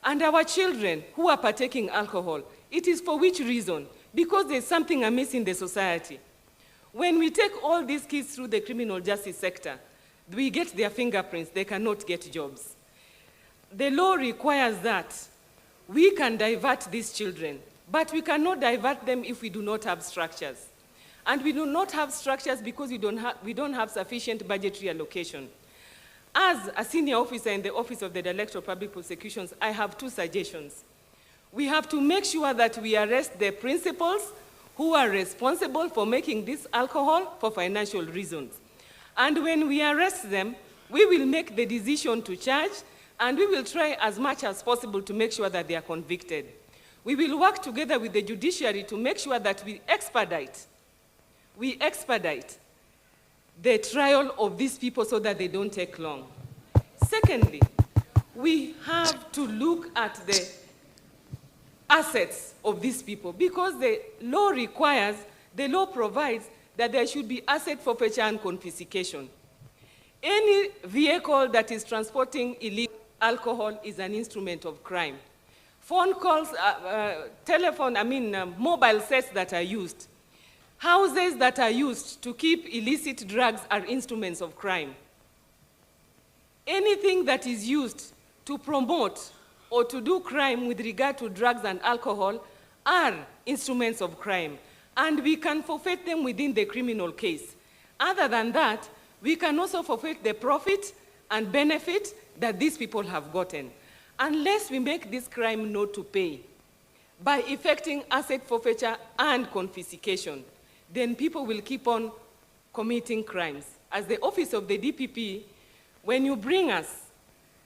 [SPEAKER 4] And our children who are partaking alcohol, it is for which reason? Because there's something amiss in the society. When we take all these kids through the criminal justice sector, we get their fingerprints, they cannot get jobs. The law requires that we can divert these children, but we cannot divert them if we do not have structures. And we do not have structures because we don't have sufficient budgetary allocation. As a senior officer in the Office of the Director of Public Prosecutions, I have two suggestions. We have to make sure that we arrest the principals who are responsible for making this alcohol for financial reasons. And when we arrest them, we will make the decision to charge, and we will try as much as possible to make sure that they are convicted. We will work together with the judiciary to make sure that we expedite the trial of these people so that they don't take long. Secondly, we have to look at the assets of these people because the law provides that there should be asset forfeiture and confiscation. Any vehicle that is transporting illegal alcohol is an instrument of crime. Phone calls, mobile sets that are used, houses that are used to keep illicit drugs are instruments of crime. Anything that is used to promote or to do crime with regard to drugs and alcohol are instruments of crime, and we can forfeit them within the criminal case. Other than that, we can also forfeit the profit and benefit that these people have gotten, unless we make this crime not to pay by effecting asset forfeiture and confiscation. Then people will keep on committing crimes. As the Office of the DPP, when you bring us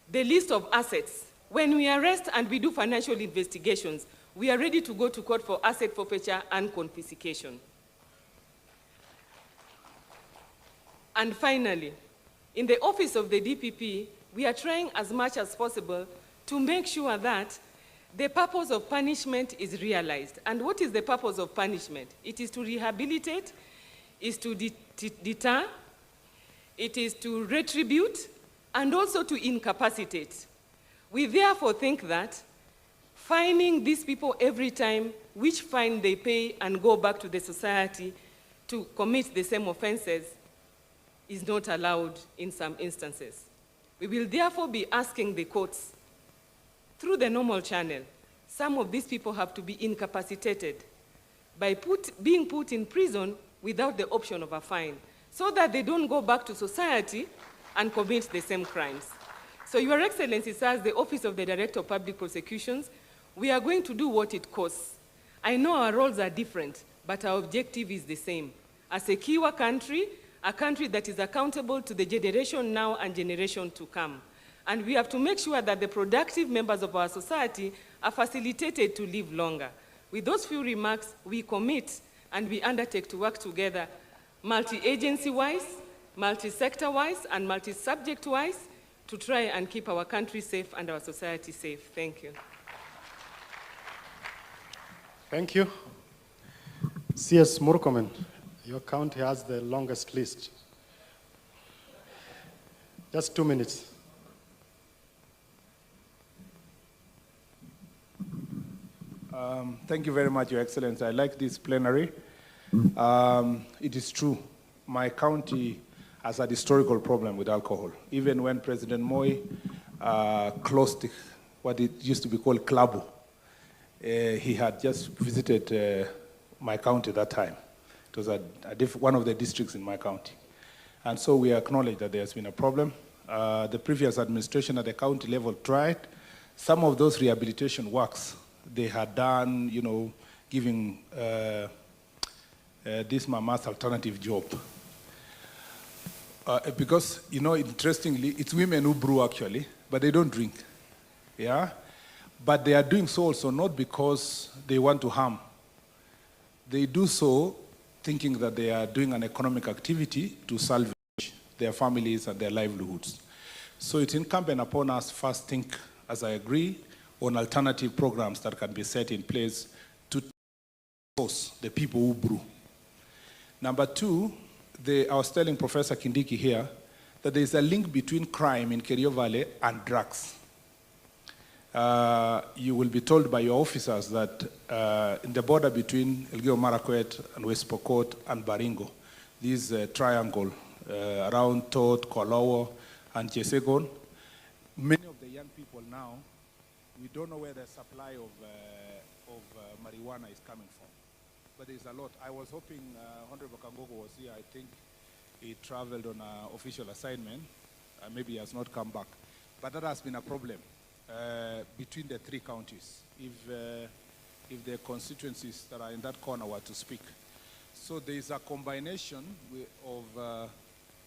[SPEAKER 4] the list of assets, when we arrest and we do financial investigations, we are ready to go to court for asset forfeiture and confiscation. And finally, in the Office of the DPP, we are trying as much as possible to make sure that the purpose of punishment is realized. And what is the purpose of punishment? It is to rehabilitate, is to deter, it is to retribute, and also to incapacitate. We therefore think that fining these people every time which fine they pay and go back to the society to commit the same offenses is not allowed in some instances. We will therefore be asking the courts, through the normal channel, some of these people have to be incapacitated by being put in prison without the option of a fine, so that they don't go back to society and commit the same crimes. So, Your Excellency, as the Office of the Director of Public Prosecutions, we are going to do what it costs. I know our roles are different, but our objective is the same. As a Kiwa country, a country that is accountable to the generation now and generation to come. And we have to make sure that the productive members of our society are facilitated to live longer. With those few remarks, we commit and we undertake to work together multi-agency-wise, multi-sector-wise, and multi-subject-wise to try and keep our country safe and our society safe. Thank you.
[SPEAKER 3] Thank you. CS Murkomen, your county has the longest list. Just 2 minutes.
[SPEAKER 5] Thank you very much, Your Excellency. I like this plenary. It is true. My county has had historical problem with alcohol. Even when President Moi closed what it used to be called Klabu, he had just visited my county that time. It was one of the districts in my county. And so we acknowledge that there has been a problem. The previous administration at the county level tried. Some of those rehabilitation works they had done, you know, giving this mamas alternative job. Because, you know, interestingly, it's women who brew actually, but they don't drink. Yeah? But they are doing so also not because they want to harm. They do so thinking that they are doing an economic activity to salvage their families and their livelihoods. So it's incumbent upon us first think, as I agree, on alternative programs that can be set in place to source the people who brew. Number two, I was telling Professor Kindiki here that there is a link between crime in Kerio Valley and drugs. You will be told by your officers that in the border between Elgeyo Marakwet and West Pokot and Baringo, this triangle around Tot, Kolowo, and Chesegon, many of the young people now, we don't know where the supply of marijuana is coming from. But there's a lot. I was hoping Honorable Kangogo was here. I think he traveled on an official assignment. Maybe he has not come back. But that has been a problem between the three counties, if the constituencies that are in that corner were to speak. So there is a combination of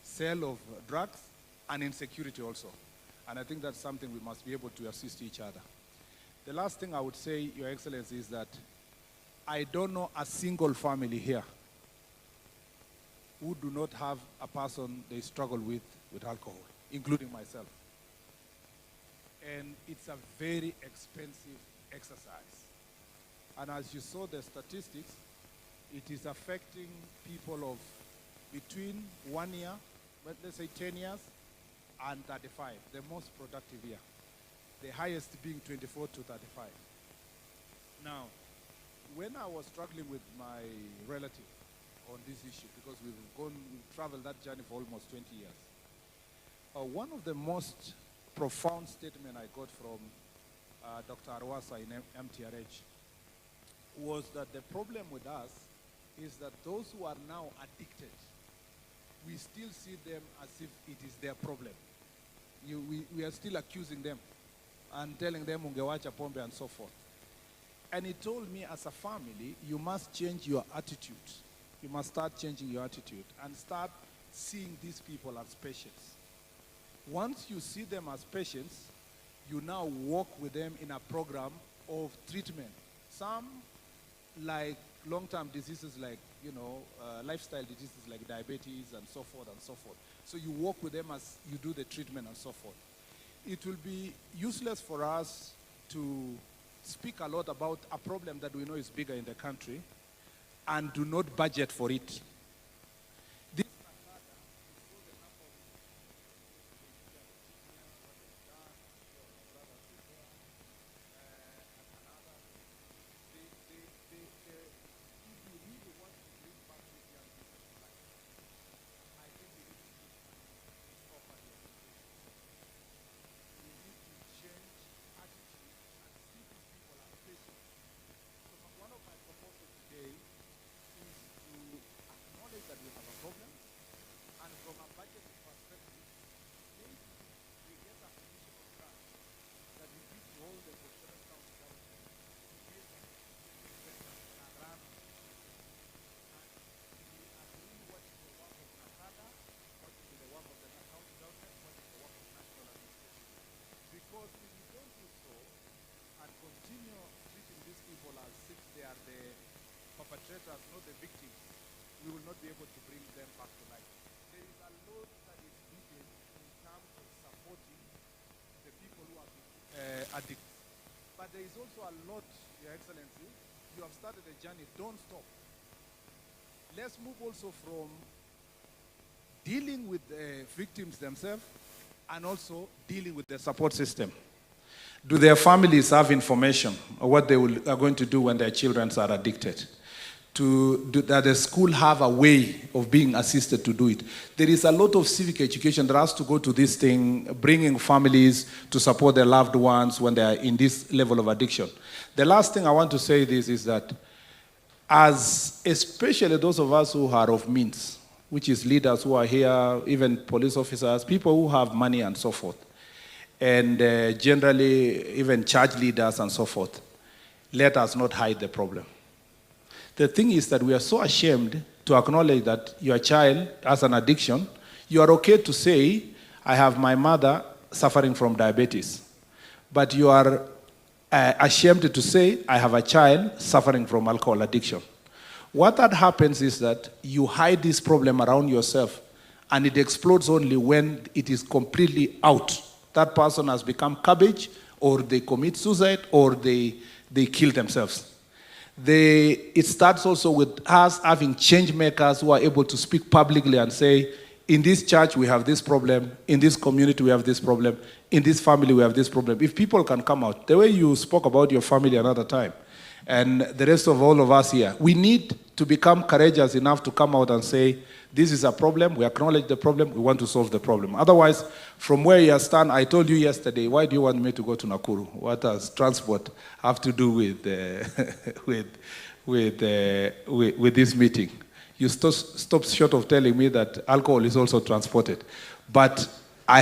[SPEAKER 5] sale of drugs and insecurity also. And I think that's something we must be able to assist each other. The last thing I would say, Your Excellency, is that I don't know a single family here who do not have a person they struggle with alcohol, including myself. And it's a very expensive exercise. And as you saw the statistics, it is affecting people of between 1 year, let's say 10 years, and 35, the most productive year. The highest being 24 to 35. Now, when I was struggling with my relative on this issue, because we've traveled that journey for almost 20 years, one of the most profound statements I got from Dr. Arwasa in MTRH was that the problem with us is that those who are now addicted, we still see them as if it is their problem. We are still accusing them and telling them ungewacha pombe and so forth. And he told me, as a family, you must change your attitude. You must start changing your attitude and start seeing these people as patients. Once you see them as patients, you now work with them in a program of treatment. Some like long-term diseases like, lifestyle diseases like diabetes and so forth and so forth. So you work with them as you do the treatment and so forth. It will be useless for us to speak a lot about a problem that we know is bigger in the country and do not budget for it. Perpetrators, not the victims, we will not be able to bring them back to life. There is a lot that is needed in terms of supporting the people who are addicts. But there is also a lot, Your Excellency, you have started a journey, don't stop. Let's move also from dealing with the victims themselves and also dealing with the support system. Do their families have information of what they are going to do when their children are addicted? That the school have a way of being assisted to do it? There is a lot of civic education that has to go to this thing, bringing families to support their loved ones when they are in this level of addiction. The last thing I want to say is that especially those of us who are of means, which is leaders who are here, even police officers, people who have money and so forth, and generally even church leaders and so forth, let us not hide the problem. The thing is that we are so ashamed to acknowledge that your child has an addiction. You are okay to say, I have my mother suffering from diabetes, but you are ashamed to say, I have a child suffering from alcohol addiction. What that happens is that you hide this problem around yourself, and it explodes only when it is completely out. That person has become cabbage, or they commit suicide, or they kill themselves. It starts also with us having change makers who are able to speak publicly and say, in this church we have this problem, in this community we have this problem, in this family we have this problem. If people can come out, the way you spoke about your family another time, and the rest of all of us here, we need to become courageous enough to come out and say, this is a problem, we acknowledge the problem, we want to solve the problem. Otherwise, from where you stand, I told you yesterday, why do you want me to go to Nakuru? What does transport have to do with this meeting? You stop short of telling me that alcohol is also transported. But I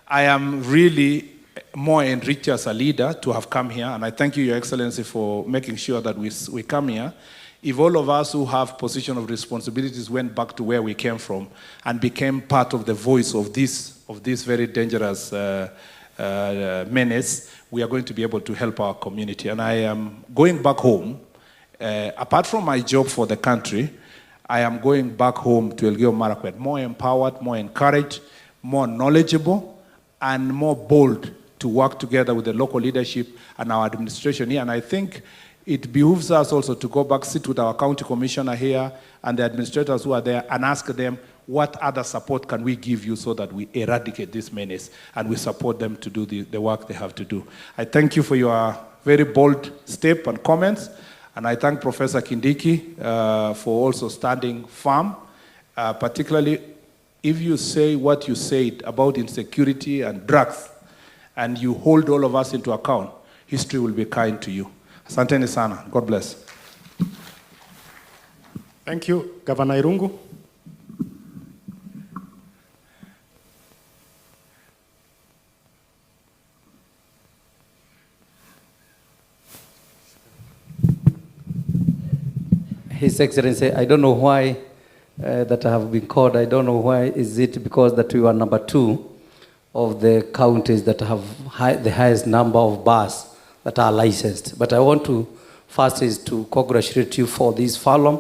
[SPEAKER 5] am really more enriched as a leader to have come here, and I thank you, Your Excellency, for making sure that we come here. If all of us who have position of responsibilities went back to where we came from and became part of the voice of this very dangerous menace, we are going to be able to help our community. And I am going back home. Apart from my job for the country, I am going back home to Elgeyo Marakwet more empowered, more encouraged, more knowledgeable, and more bold to work together with the local leadership and our administration here. And I think it behooves us also to go back, sit with our county commissioner here and the administrators who are there and ask them, what other support can we give you so that we eradicate this menace and we support them to do the work they have to do. I thank you for your very bold step and comments, and I thank Professor Kindiki for also standing firm, particularly if you say what you said about insecurity and drugs, and you hold all of us into account, history will be kind to you. Asanteni sana. God bless.
[SPEAKER 3] Thank you, Governor Irungu.
[SPEAKER 6] His Excellency, I don't know why that I have been called. I don't know why. Is it because that we were number 2 of the counties that have the highest number of bars that are licensed? But I want to first is to congratulate you for this forum.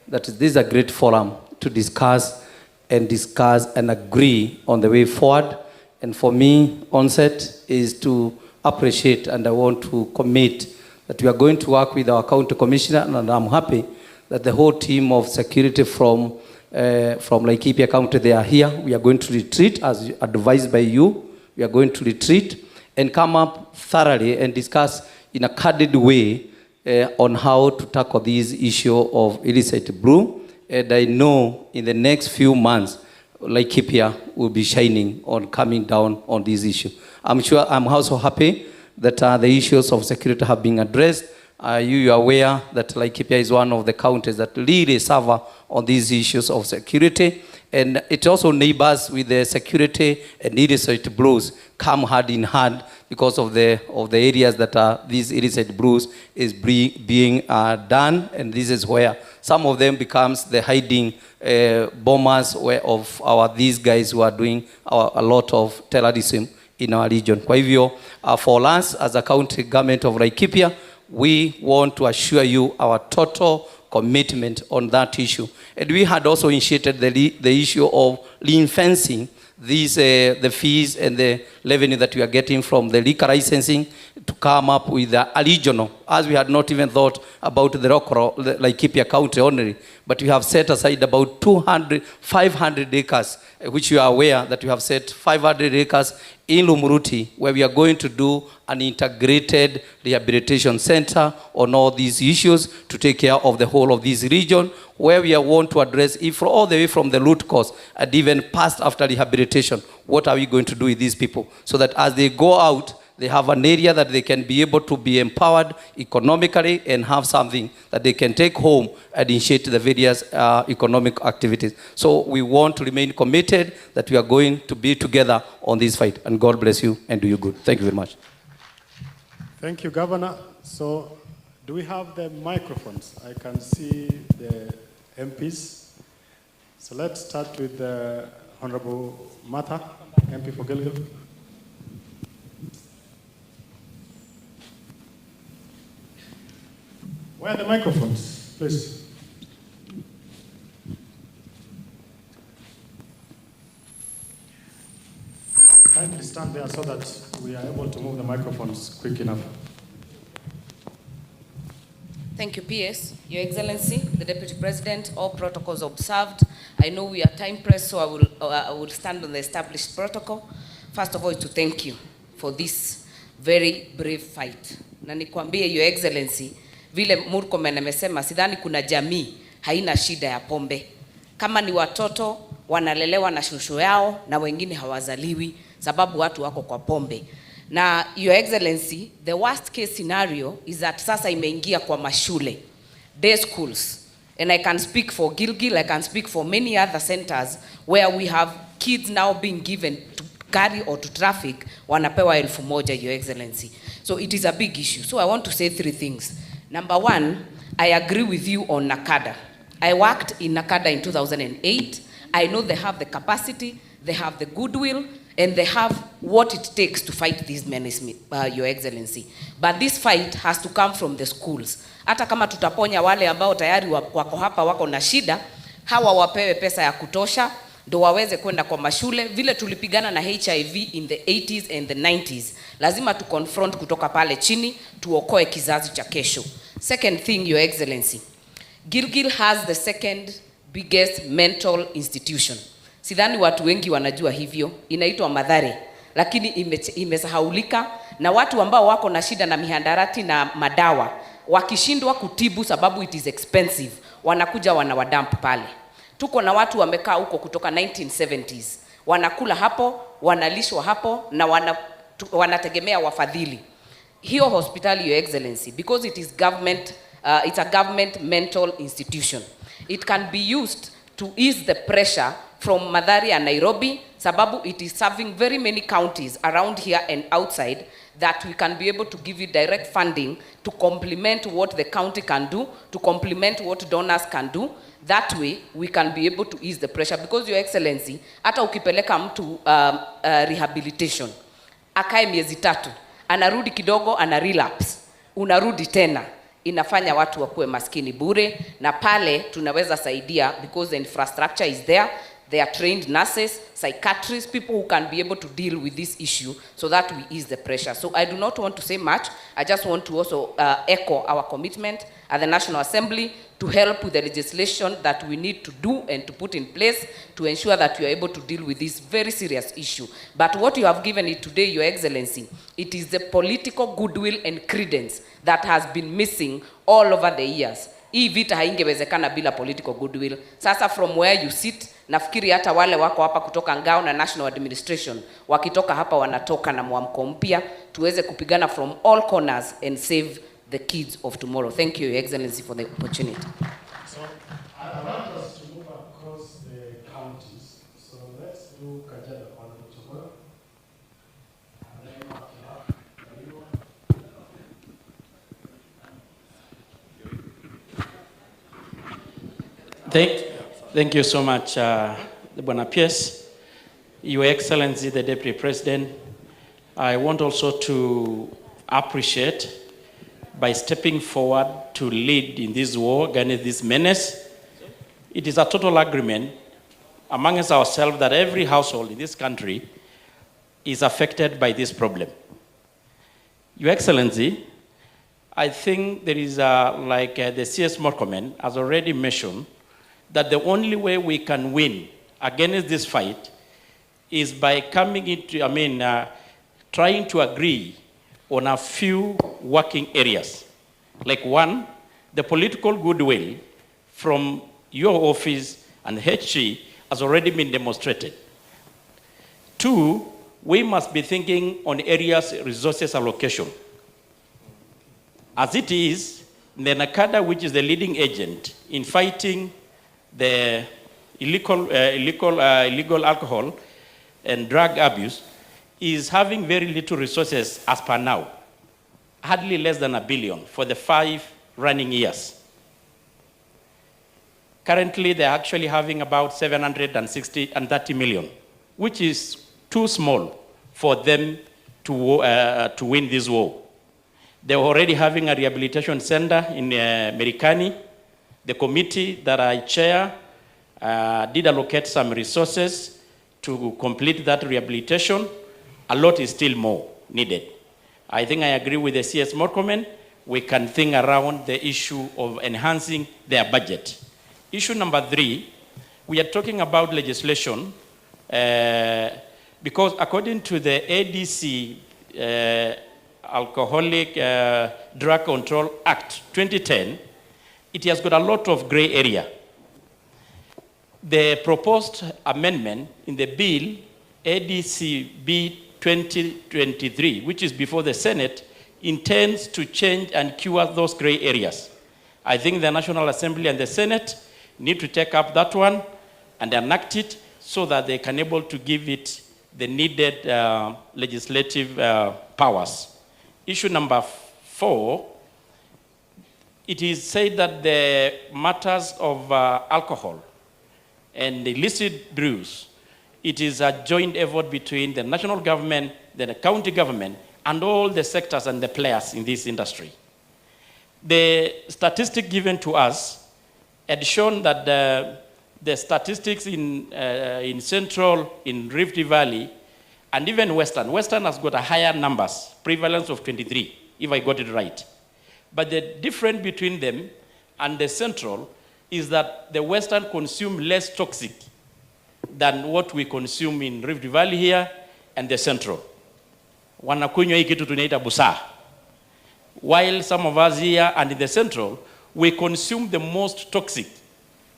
[SPEAKER 6] That this is a great forum to discuss and agree on the way forward. And for me, onset is to appreciate, and I want to commit that we are going to work with our county commissioner, and I'm happy that the whole team of security from Laikipia County, they are here. We are going to retreat as advised by you. We are going to retreat and come up thoroughly and discuss in a candid way on how to tackle this issue of illicit brew. And I know in the next few months, Laikipia will be shining on coming down on this issue. I'm sure I'm also happy that the issues of security have been addressed. You are aware that Laikipia is one of the counties that really suffer on these issues of security, and it also neighbors with the security and illicit brews come hand in hand because of the areas that these illicit brews is being done, and this is where some of them becomes the hiding bombers of these guys who are doing a lot of terrorism in our region. Kwa hivyo, for us as a county government of Laikipia, we want to assure you our total commitment on that issue. And we had also initiated the issue of ring-fencing these the fees and the revenue that we are getting from the liquor licensing to come up with a as we had not even thought about the local, Laikipia County only, but we have set aside about 500 acres, which you are aware that we have set 500 acres in Lumuruti, where we are going to do an integrated rehabilitation center on all these issues to take care of the whole of this region, where we want to address if all the way from the root cause and even past after rehabilitation, what are we going to do with these people so that as they go out, they have an area that they can be able to be empowered economically and have something that they can take home and initiate the various economic activities. So we want to remain committed that we are going to be together on this fight. And God bless you and do you good. Thank you very much.
[SPEAKER 3] Thank you, Governor. So do we have the microphones? I can see the MPs. So let's start with the Honorable Martha, MP for Gilgil. Where are the microphones, please? Kindly stand there so that we are able to move the microphones quick enough.
[SPEAKER 7] Thank you, PS. Your Excellency, the Deputy President, all protocols observed. I know we are time pressed, so I will stand on the established protocol. First of all, to thank you for this very brave fight. Na nikwambie, Your Excellency, vile Murkomen amesema, sidhani kuna jamii haina shida ya pombe. Kama ni watoto wanalelewa na shushu yao na wengine hawazaliwi sababu watu wako kwa pombe. Na Your Excellency, the worst case scenario is that sasa imeingia kwa mashule, day schools. And I can speak for Gilgil, I can speak for many other centers where we have kids now being given to carry or to traffic, wanapewa 1,000, Your Excellency. So it is a big issue. So I want to say 3 things. Number 1, I agree with you on NACADA. I worked in NACADA in 2008. I know they have the capacity, they have the goodwill, and they have what it takes to fight this menace, Your Excellency. But this fight has to come from the schools. Hata kama tutaponya wale ambao tayari wako hapa wako na shida, hawa wapewe pesa ya kutosha, ndo waweze kwenda kwa mashule. Vile tulipigana na HIV in the 80s and the 90s. Lazima tu confront kutoka pale chini, tuokoe kizazi cha kesho. Second thing, Your Excellency, Gilgil has the second biggest mental institution. Sidhani watu wengi wanajua hivyo, inaitwa Mathare, lakini imesahaulika, na watu ambao wako na shida na mihandarati na madawa, wakishindwa kutibu sababu it is expensive, wanakuja wanawadamp pale. Tuko na watu wamekaa huko kutoka 1970s, wanakula hapo, wanalishwa hapo, na wanategemea wafadhili. Hiyo hospitali, Your Excellency, because it is government, it's a government mental institution, it can be used to ease the pressure from Mathare and Nairobi, sababu it is serving very many counties around here and outside, that we can be able to give you direct funding to complement what the county can do, to complement what donors can do. That way, we can be able to ease the pressure. Because, Your Excellency, hata ukipeleka mtu rehabilitation, akae miezi 3, anarudi kidogo, ana relapse, unarudi tena, inafanya watu wakuwe maskini bure, na pale tunaweza saidia because the infrastructure is there. They are trained nurses, psychiatrists, people who can be able to deal with this issue so that we ease the pressure. So I do not want to say much. I just want to also echo our commitment at the National Assembly to help with the legislation that we need to do and to put in place to ensure that we are able to deal with this very serious issue. But what you have given it today, Your Excellency, it is the political goodwill and credence that has been missing all over the years. Hii vita haingewezekana bila political goodwill. Sasa from where you sit, nafikiri hata wale wako hapa kutoka Ngao na National Administration, wakitoka hapa wanatoka na mwamko mpya, tuweze kupigana from all corners and save the kids of tomorrow. Thank you, Your Excellency, for the opportunity.
[SPEAKER 3] So I want us to move across the counties. So let's do Kajiado.
[SPEAKER 8] Thank you so much, Bwana PS. Your Excellency, the Deputy President, I want also to appreciate by stepping forward to lead in this war against this menace. It is a total agreement amongst ourselves that every household in this country is affected by this problem. Your Excellency, I think there is, the CS Morcomen has already mentioned, that the only way we can win against this fight is by coming into, trying to agree on a few working areas. Like one, the political goodwill from your office and HG has already been demonstrated. Two, we must be thinking on areas resources allocation. As it is, the NACADA, which is the leading agent in fighting the illegal alcohol and drug abuse, is having very little resources as per now, hardly less than $1 billion for the 5 running years. Currently, they're actually having about 730 million, which is too small for them to win this war. They're already having a rehabilitation center in Merikani. The committee that I chair did allocate some resources to complete that rehabilitation. A lot is still more needed. I think I agree with the CS Morcomen. We can think around the issue of enhancing their budget. Issue number 3, we are talking about legislation because according to the ADC, Alcoholic Drug Control Act 2010, it has got a lot of gray area. The proposed amendment in the bill, ADCB 2023, which is before the Senate, intends to change and cure those gray areas. I think the National Assembly and the Senate need to take up that one and enact it so that they can able to give it the needed legislative powers. Issue number 4, it is said that the matters of alcohol and illicit brews, it is a joint effort between the national government, the county government, and all the sectors and the players in this industry. The statistic given to us had shown that the statistics in Central, in Rift Valley, and even Western has got a higher numbers, prevalence of 23, if I got it right. But the difference between them and the Central is that the Western consume less toxic than what we consume in Rift Valley here and the Central. Wanakunywa hii kitu tunaita busaa. While some of us here and in the Central, we consume the most toxic,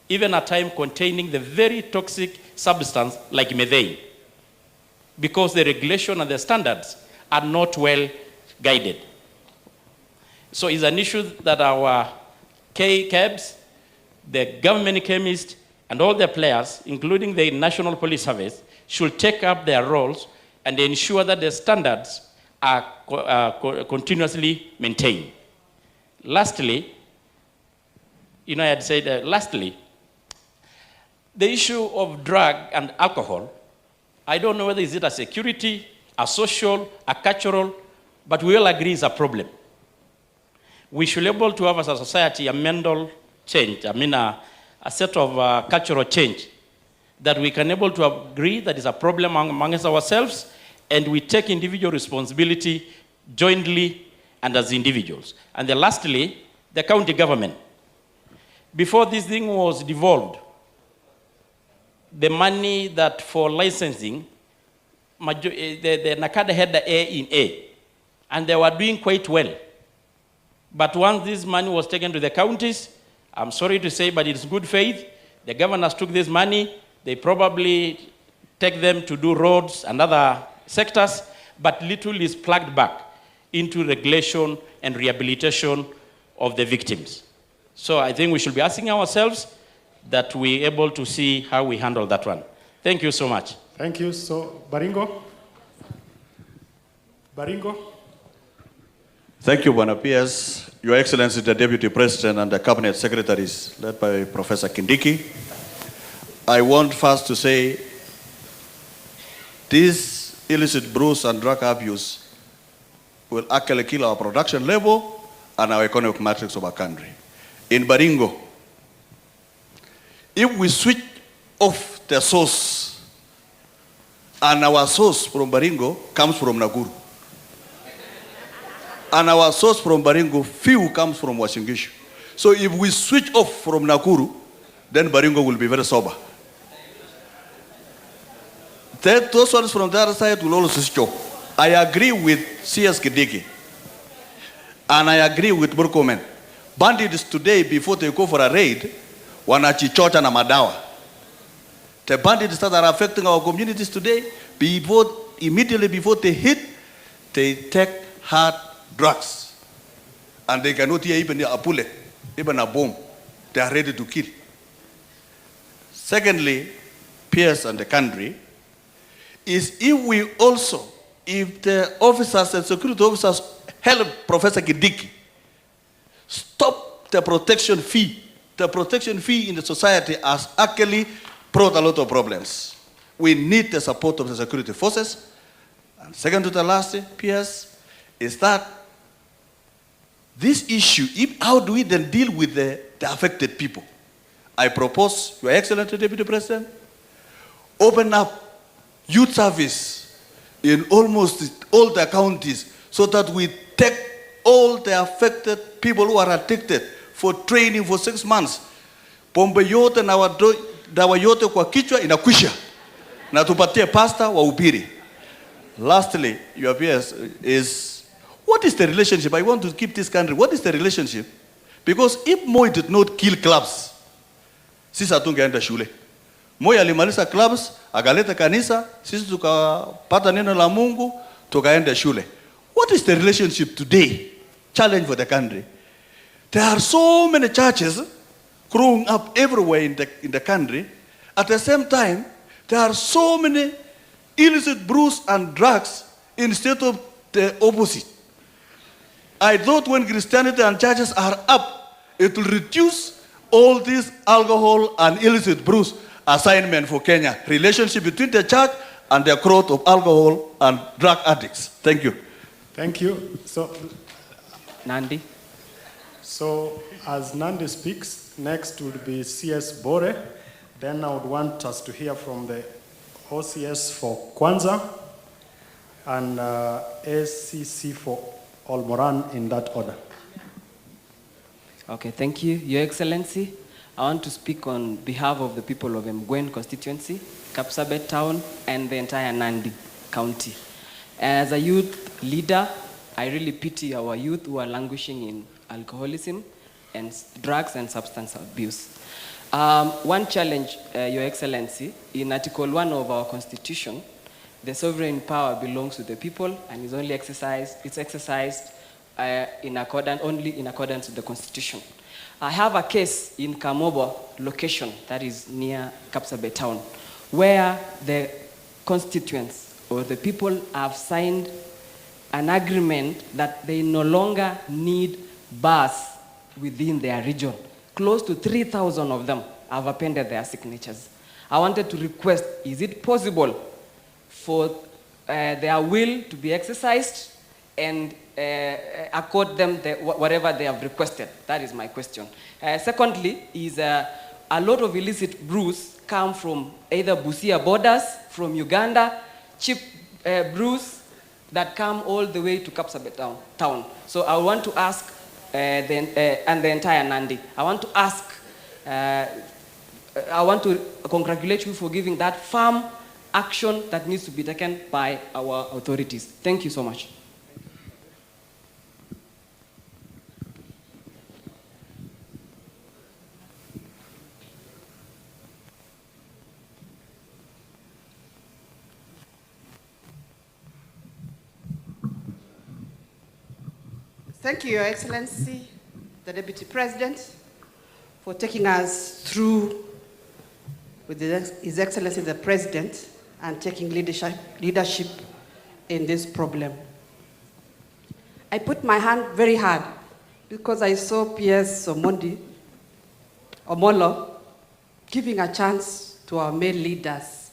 [SPEAKER 8] even at times containing the very toxic substance like methane, because the regulation and the standards are not well guided. So it's an issue that our KCABs, the government chemists, and all the players, including the National Police Service, should take up their roles and ensure that the standards are continuously maintained. Lastly, I had said, lastly, the issue of drug and alcohol, I don't know whether is it a security, a social, a cultural, but we all agree it's a problem. We should be able to have as a society a mental change, a set of cultural change that we can able to agree that is a problem amongst ourselves, and we take individual responsibility jointly and as individuals. And then lastly, the county government. Before this thing was devolved, the money that for licensing, the NACADA had the A in A, and they were doing quite well. But once this money was taken to the counties, I'm sorry to say, but it's good faith, the governors took this money, they probably take them to do roads and other sectors, but little is plugged back into regulation and rehabilitation of the victims. So I think we should be asking ourselves that we're able to see how we handle that one. Thank you so much.
[SPEAKER 3] Thank you. So, Baringo? Baringo?
[SPEAKER 9] Thank you, Bwana PS. Your Excellency, the Deputy President and the Cabinet Secretaries, led by Professor Kindiki. I want first to say this illicit brews and drug abuse will actually kill our production level and our economic matrix of our country. In Baringo, if we switch off the source, and our source from Baringo comes from Nakuru, And our source from Baringo, few comes from Uasin Gishu. So if we switch off from Nakuru, then Baringo will be very sober. Those ones from the other side will also switch off. I agree with C.S. Kidiki. And I agree with Burkomen. Bandits today, before they go for a raid, wanachichocha na madawa. The bandits that are affecting our communities today, immediately before they hit, they take hard drugs. And they cannot hear even a bullet, even a bomb. They are ready to kill. Secondly, peers and the country, is if the officers and security officers help Professor Kidiki stop the protection fee. The protection fee in the society has actually brought a lot of problems. We need the support of the security forces. And second to the last, PS, is that this issue, how do we then deal with the affected people? I propose, Your Excellency Deputy President, open up youth service in almost all the counties so that we take all the affected people who are addicted for training for 6 months. Pombe yote na dawa yote kwa kichwa inakwisha. Na tupatie pasta wa ubiri. Lastly, Your PS, is what is the relationship? I want to keep this country. What is the relationship? Because if Moi did not kill clubs, sisi hatungeenda shule. Moi alimaliza clubs, akaleta kanisa, sisi tukapata neno la Mungu, tukaenda shule. What is the relationship today? Challenge for the country. There are so many churches growing up everywhere in the country. At the same time, there are so many illicit brews and drugs instead of the opposite. I thought when Christianity and churches are up, it will reduce all this alcohol and illicit brews assignment for Kenya. Relationship between the church and the growth of alcohol and drug addicts. Thank you.
[SPEAKER 3] Thank you. So,
[SPEAKER 10] Nandi.
[SPEAKER 3] So, as Nandi speaks, next would be CS Bore. Then I would want us to hear from the OCS for Kwanza and SCC for Olmoran in that order.
[SPEAKER 10] Okay, thank you, Your Excellency. I want to speak on behalf of the people of Mgwen constituency, Kapsabet town, and the entire Nandi county. As a youth leader, I really pity our youth who are languishing in alcoholism and drugs and substance abuse. One challenge, Your Excellency, in Article 1 of our Constitution, the sovereign power belongs to the people and is only exercised, only in accordance with the Constitution. I have a case in Kamobo location, that is near Kapsabet town, where the constituents or the people have signed an agreement that they no longer need bars within their region. Close to 3,000 of them have appended their signatures. I wanted to request, is it possible for their will to be exercised and accord them whatever they have requested? That is my question. Secondly, is a lot of illicit brews come from either Busia borders, from Uganda, cheap brews that come all the way to Kapsabet town. So I want to ask, and the entire Nandi, I want to congratulate you for giving that firm action that needs to be taken by our authorities. Thank you so much.
[SPEAKER 11] Thank you, Your Excellency, the Deputy President, for taking us through with His Excellency the President and taking leadership in this problem. I put my hand very hard because I saw PS Omolo giving a chance to our male leaders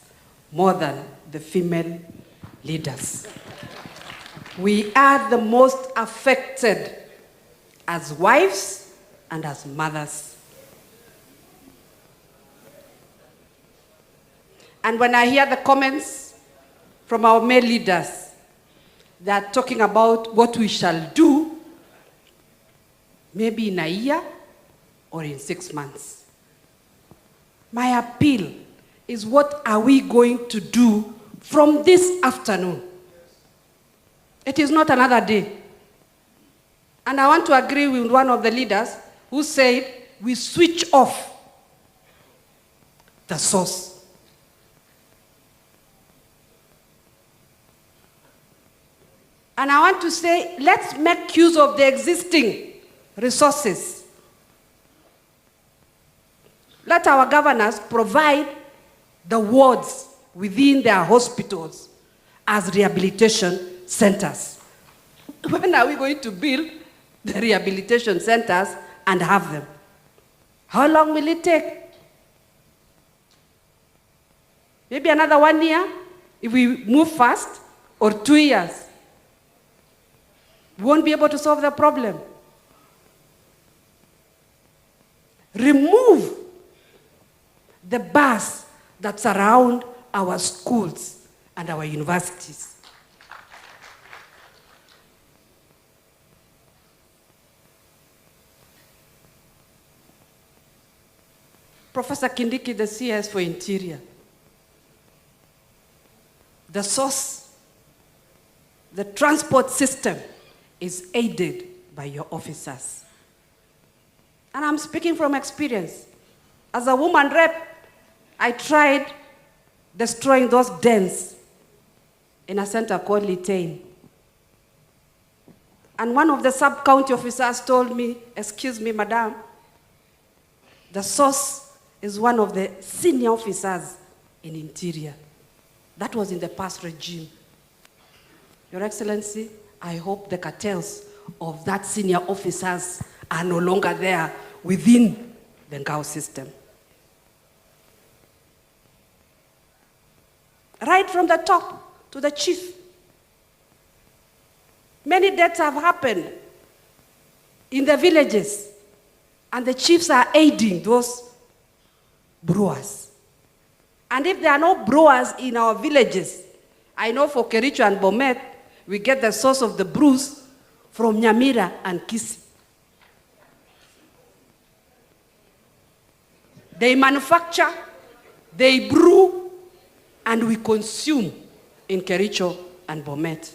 [SPEAKER 11] more than the female leaders. We are the most affected as wives and as mothers. And when I hear the comments from our male leaders, they are talking about what we shall do maybe in a year or in 6 months. My appeal is, what are we going to do from this afternoon? It is not another day. And I want to agree with one of the leaders who said we switch off the source. And I want to say, let's make use of the existing resources. Let our governors provide the wards within their hospitals as rehabilitation centers. When are we going to build the rehabilitation centers and have them? How long will it take? Maybe another 1 year, if we move fast, or 2 years. We won't be able to solve the problem. Remove the bars that surround our schools and our universities. Professor Kindiki, the CS for Interior. The source, the transport system is aided by your officers. And I'm speaking from experience. As a woman rep, I tried destroying those dens in a center called Litain. And one of the sub-county officers told me, "Excuse me, madam, the source is one of the senior officers in Interior." That was in the past regime. Your Excellency, I hope the cartels of that senior officers are no longer there within the Ngao system. Right from the top to the chief. Many deaths have happened in the villages, and the chiefs are aiding those brewers. And if there are no brewers in our villages, I know for Kericho and Bomet, we get the source of the brews from Nyamira and Kisi. They manufacture, they brew, and we consume in Kericho and Bomet.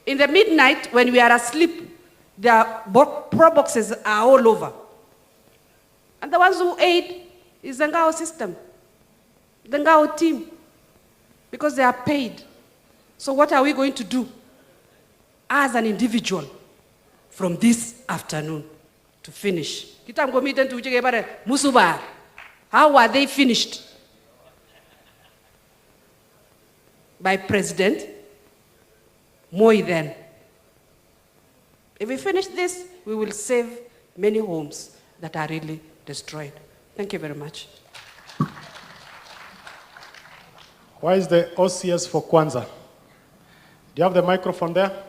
[SPEAKER 11] In the midnight, when we are asleep, their pro boxes are all over. And the ones who aid is the Ngao system, the Ngao team, because they are paid. So what are we going to do as an individual from this afternoon to finish? How were they finished? By President Moi then. If we finish this, we will save many homes that are really destroyed. Thank you very much.
[SPEAKER 3] Why is the OCS for Kwanzaa? Do you have the microphone there?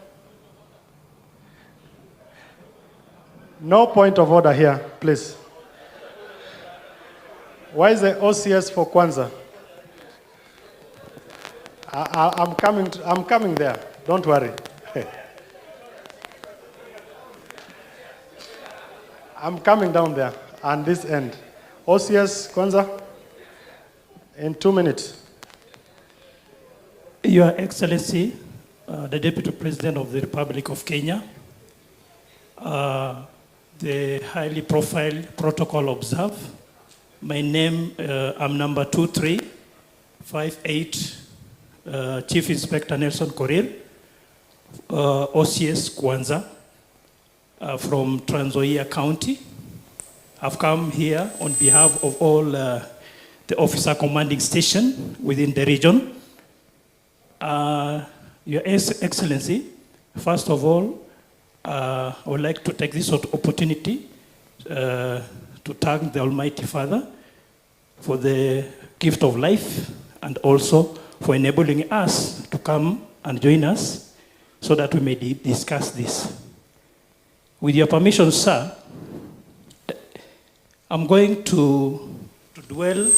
[SPEAKER 3] No point of order here, please. Why is the OCS for Kwanzaa? I'm coming there. Don't worry. I'm coming down there on this end. OCS Kwanzaa, in 2 minutes.
[SPEAKER 12] Your Excellency, the Deputy President of the Republic of Kenya, the highly profiled protocol observed. My name, I'm number 2358, Chief Inspector Nelson Korir, OCS Kwanzaa, from Trans Nzoia County. I've come here on behalf of all the officer commanding station within the region. Your Excellency, first of all, I would like to take this opportunity to thank the Almighty Father for the gift of life and also for enabling us to come and join us so that we may discuss this. With your permission, sir, I'm going to dwell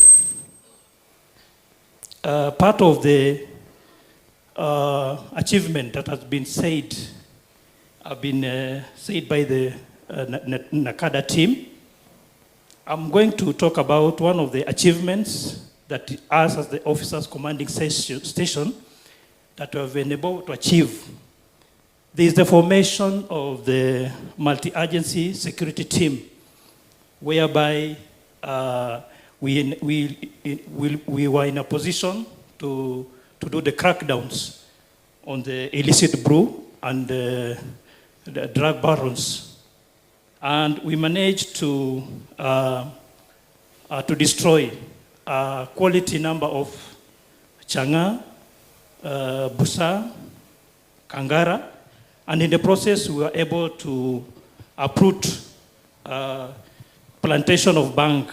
[SPEAKER 12] part of the achievement that has been said have been said by the NACADA team. I'm going to talk about one of the achievements that us as the officers commanding station that we have been able to achieve. There is the formation of the multi-agency security team, whereby we were in a position to do the crackdowns on the illicit brew and the drug barons. And we managed to destroy a quality number of changa, busa, kangara, and in the process we were able to uproot plantation of bang.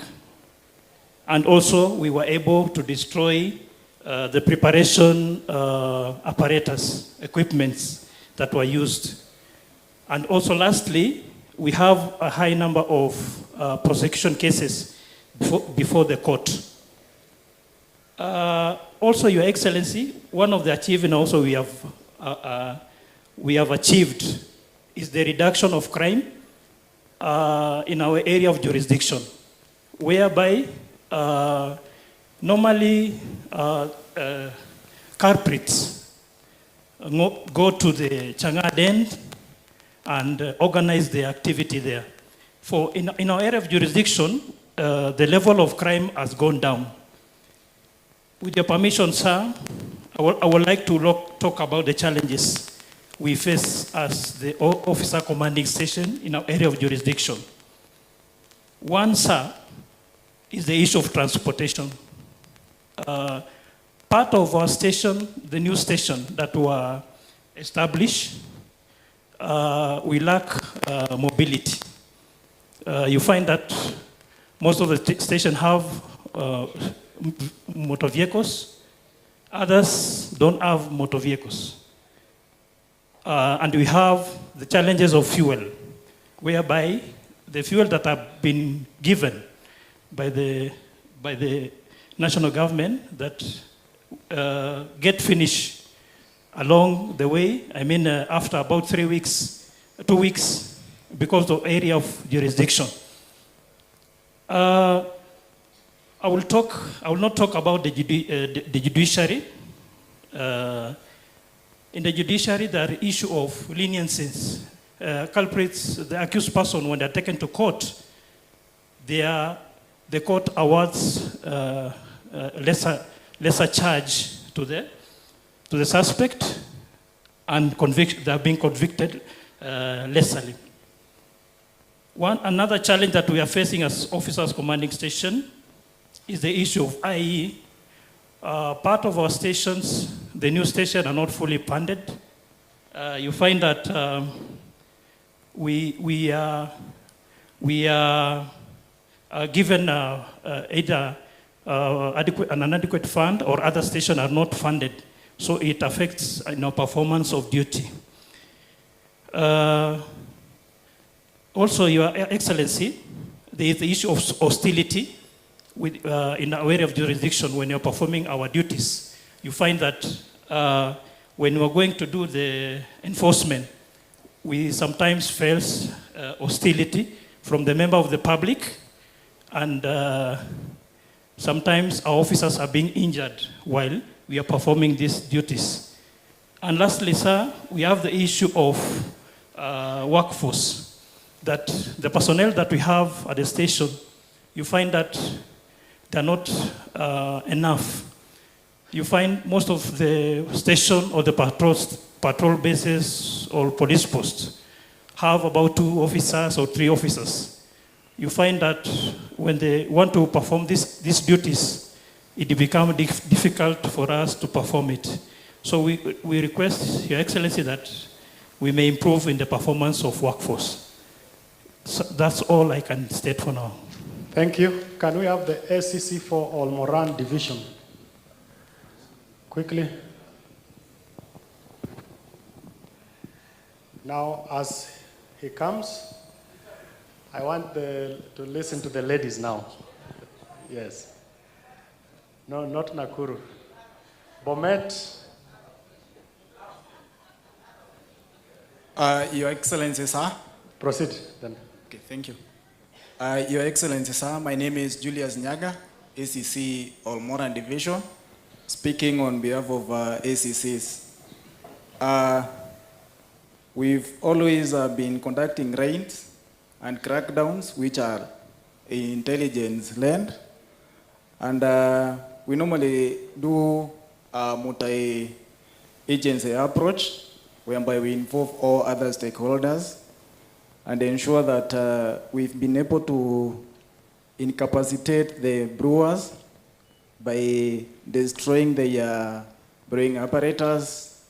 [SPEAKER 12] And also we were able to destroy the preparation apparatus, equipments that were used. And also lastly, we have a high number of prosecution cases before the court. Also, Your Excellency, one of the achievements also we have achieved is the reduction of crime in our area of jurisdiction, whereby normally culprits go to the changa den and organize the activity there. For in our area of jurisdiction, the level of crime has gone down. With your permission, sir, I would like to talk about the challenges we face as the officer commanding station in our area of jurisdiction. One, sir, is the issue of transportation. Part of our station, the new station that were established, we lack mobility. You find that most of the stations have motor vehicles, others don't have motor vehicles. And we have the challenges of fuel, whereby the fuel that have been given by the national government that get finished along the way, I mean after about 2 weeks, because of area of jurisdiction. I will not talk about the judiciary. In the judiciary, there are issue of leniencies. Culprits, the accused person, when they're taken to court, the court awards lesser charge to the suspect, and they are being convicted lessly. Another challenge that we are facing as officers commanding station is the issue of IE. Part of our stations, the new station, are not fully funded. You find that we are given either an inadequate fund, or other stations are not funded. So it affects performance of duty. Also, Your Excellency, there is the issue of hostility in our area of jurisdiction when you're performing our duties. You find that when we're going to do the enforcement, we sometimes face hostility from the member of the public, and sometimes our officers are being injured while we are performing these duties. And lastly, sir, we have the issue of workforce, that the personnel that we have at the station, you find that they're not enough. You find most of the station or the patrol bases or police posts have about 2 officers or 3 officers. You find that when they want to perform these duties, it becomes difficult for us to perform it. So we request, Your Excellency, that we may improve in the performance of workforce. So that's all I can state for now.
[SPEAKER 3] Thank you. Can we have the SCC for Olmoran Division? Quickly. Now, as he comes, I want to listen to the ladies now. Yes. No, not Nakuru. Bomet.
[SPEAKER 13] Your Excellency, sir.
[SPEAKER 3] Proceed then.
[SPEAKER 13] Okay, thank you. Your Excellency, sir, my name is Julius Nyaga, ACC Olmoran Division, speaking on behalf of ACCs. We've always been conducting raids and crackdowns, which are intelligence-led, and we normally do a multi-agency approach, whereby we involve all other stakeholders and ensure that we've been able to incapacitate the brewers by destroying their brewing apparatus,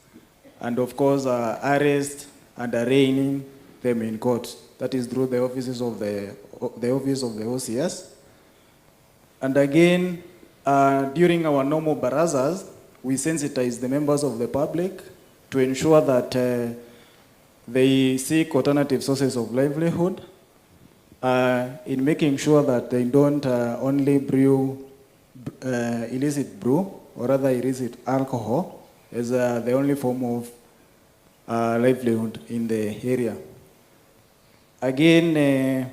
[SPEAKER 13] and of course arrest and arraigning them in court. That is through the offices of the office of the OCS. And again, during our normal barazas, we sensitize the members of the public to ensure that they seek alternative sources of livelihood, in making sure that they don't only brew illicit brew, or rather illicit alcohol, as the only form of livelihood in the area. Again,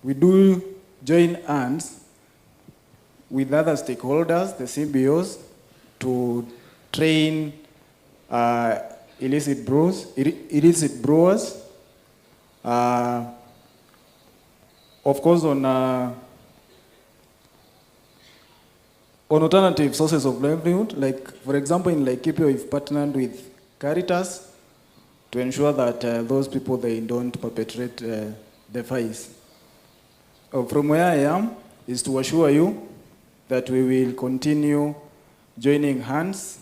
[SPEAKER 13] we do join hands with other stakeholders, the CBOs, to train illicit brewers, of course on alternative sources of livelihood. Like, for example, in Laikipia, we've partnered with Caritas to ensure that those people, they don't perpetrate the vice. From where I am is to assure you that we will continue joining hands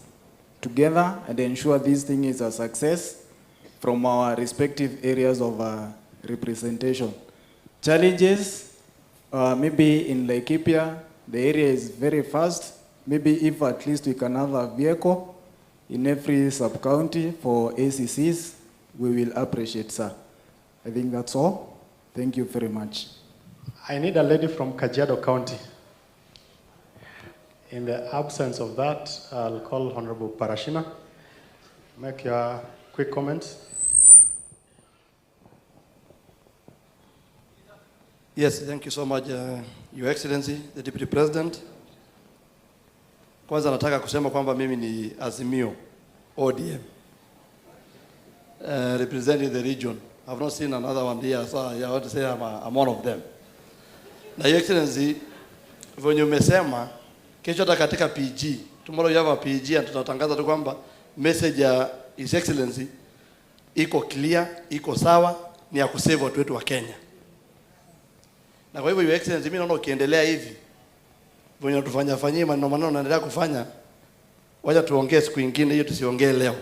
[SPEAKER 13] together and ensure this thing is a success from our respective areas of representation. Challenges, maybe in Laikipia, the area is very fast. Maybe if at least we can have a vehicle in every sub-county for ACCs, we will appreciate, sir. I think that's all. Thank you very much.
[SPEAKER 3] I need a lady from Kajiado County. In the absence of that, I'll call Honorable Parashina. Make your quick comments.
[SPEAKER 14] Yes, thank you so much, Your Excellency, the Deputy President. Kwanza nataka kusema kwamba mimi ni Azimio, ODM, representing the region. I've not seen another one here, so I want to say I'm one of them. Na Your Excellency, venye umesema, kesho hata katika PG, tomorrow you have a PG, and tutatangaza tu kwamba message ya His Excellency iko clear, iko sawa, ni ya kusave watu wetu wa Kenya. Na kwa hivyo Your Excellency, mimi naona ukiendelea hivi venye tufanyafanyie maneno unaendelea kufanya, wacha tuongee siku nyingine, hiyo tusiongee leo.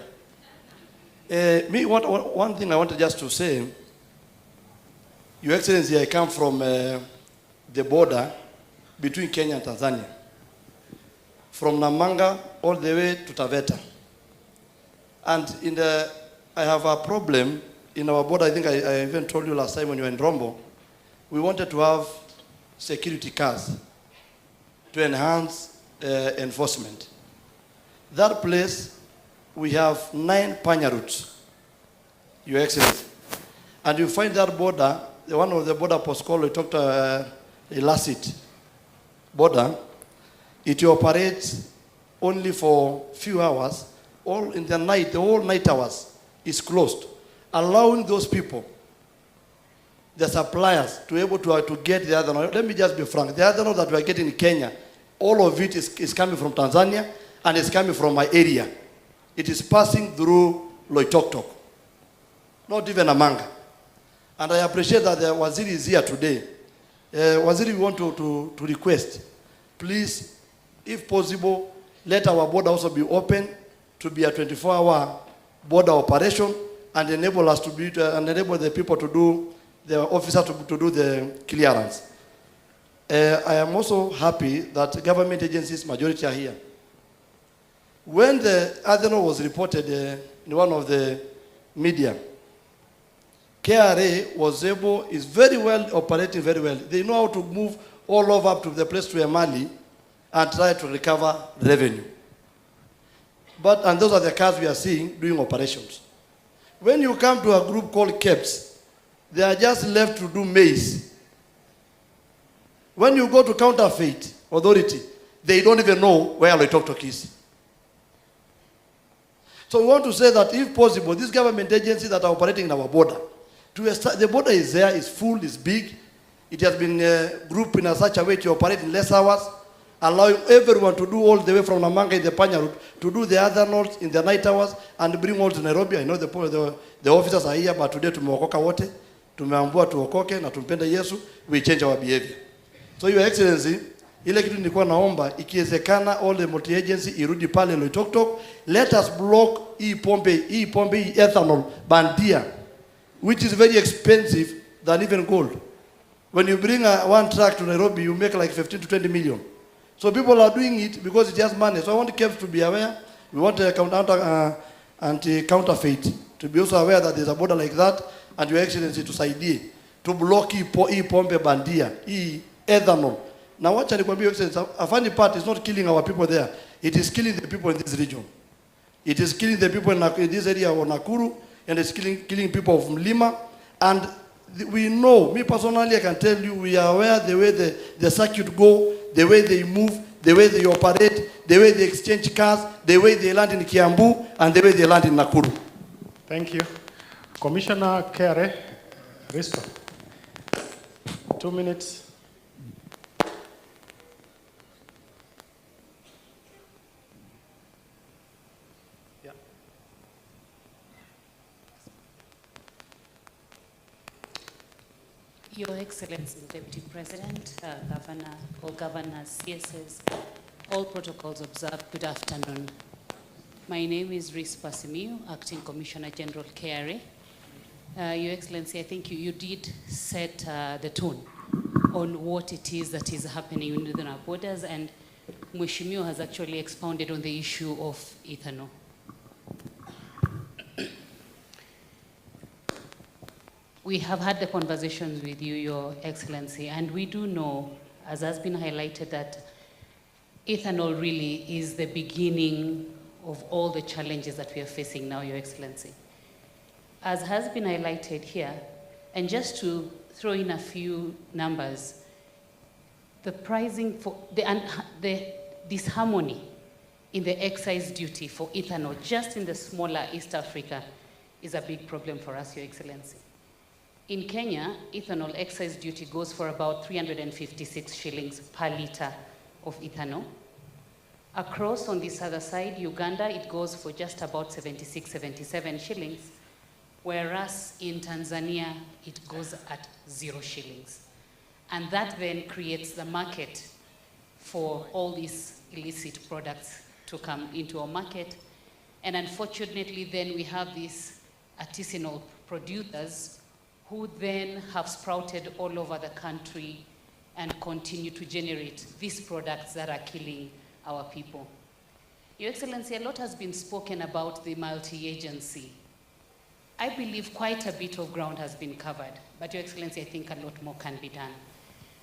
[SPEAKER 14] One thing I wanted just to say, Your Excellency, I come from the border between Kenya and Tanzania, from Namanga all the way to Taveta. And I have a problem in our border. I think I even told you last time when you were in Rombo, we wanted to have security cars to enhance enforcement. That place, we have 9 panya routes, Your Excellency. And you find that border, the one of the border post call, we talked illicit border, it operates only for few hours, all in the night, the whole night hours is closed, allowing those people, the suppliers, to be able to get the other. Let me just be frank, the other that we are getting in Kenya, all of it is coming from Tanzania and it's coming from my area. It is passing through Loitoktok, not even Namanga. And I appreciate that the Waziri is here today. Waziri, we want to request, please, if possible, let our border also be open to be a 24-hour border operation and enable us to be, and enable the people to do, the officers to do the clearance. I am also happy that government agencies, majority are here. When the Adeno was reported in one of the media, KRA is very well, operating very well. They know how to move all over up to the place to Emali and try to recover revenue. And those are the cars we are seeing doing operations. When you come to a group called KEPS, they are just left to do maize. When you go to counterfeit authority, they don't even know where Loitoktok is. So we want to say that if possible, these government agencies that are operating in our border, the border is there, is full, is big. It has been grouped in such a way to operate in less hours, allowing everyone to do all the way from Namanga in the Panya route, to do the other notes in the night hours, and bring all to Nairobi. I know the officers are here, but today tumeokoka wote, tumeambua tuokoke na tumpende Yesu, we change our behavior. So Your Excellency, ile kitu nilikuwa naomba, ikiwezekana all the multi-agency irudi pale Loitoktok, let us block hii pombe ethanol bandia, which is very expensive than even gold. When you bring one truck to Nairobi, you make like 15 to 20 million. So people are doing it because it has money. So I want KEPS to be aware. We want anti-counterfeit to be also aware that there's a border like that, and Your Excellency to saidie to block hii pombe bandia, hii ethanol. Now what Your Excellency, a funny part is not killing our people there. It is killing the people in this region. It is killing the people in this area of Nakuru, and it's killing people of Mlima. And we know, me personally, I can tell you, we are aware the way the circuit go, the way they move, the way they operate, the way they exchange cars, the way they land in Kiambu, and the way they land in Nakuru.
[SPEAKER 3] Thank you. Commissioner Kere, respond. 2 minutes.
[SPEAKER 15] Your Excellency, Deputy President, Governor, all governors, CSS, all protocols observed, good afternoon. My name is Rhys Pasimiu, Acting Commissioner General KRA. Your Excellency, I think you did set the tone on what it is that is happening within our borders, and Mheshimiwa has actually expounded on the issue of ethanol. We have had the conversations with you, Your Excellency, and we do know, as has been highlighted, that ethanol really is the beginning of all the challenges that we are facing now, Your Excellency. As has been highlighted here, and just to throw in a few numbers, the pricing for the disharmony in the excise duty for ethanol just in the smaller East Africa is a big problem for us, Your Excellency. In Kenya, ethanol excise duty goes for about 356 shillings per litre of ethanol. Across on this other side, Uganda, it goes for just about 76, 77 shillings, whereas in Tanzania, it goes at 0 shillings. And that then creates the market for all these illicit products to come into our market. And unfortunately, then we have these artisanal producers who then have sprouted all over the country and continue to generate these products that are killing our people. Your Excellency, a lot has been spoken about the multi-agency. I believe quite a bit of ground has been covered, but Your Excellency, I think a lot more can be done.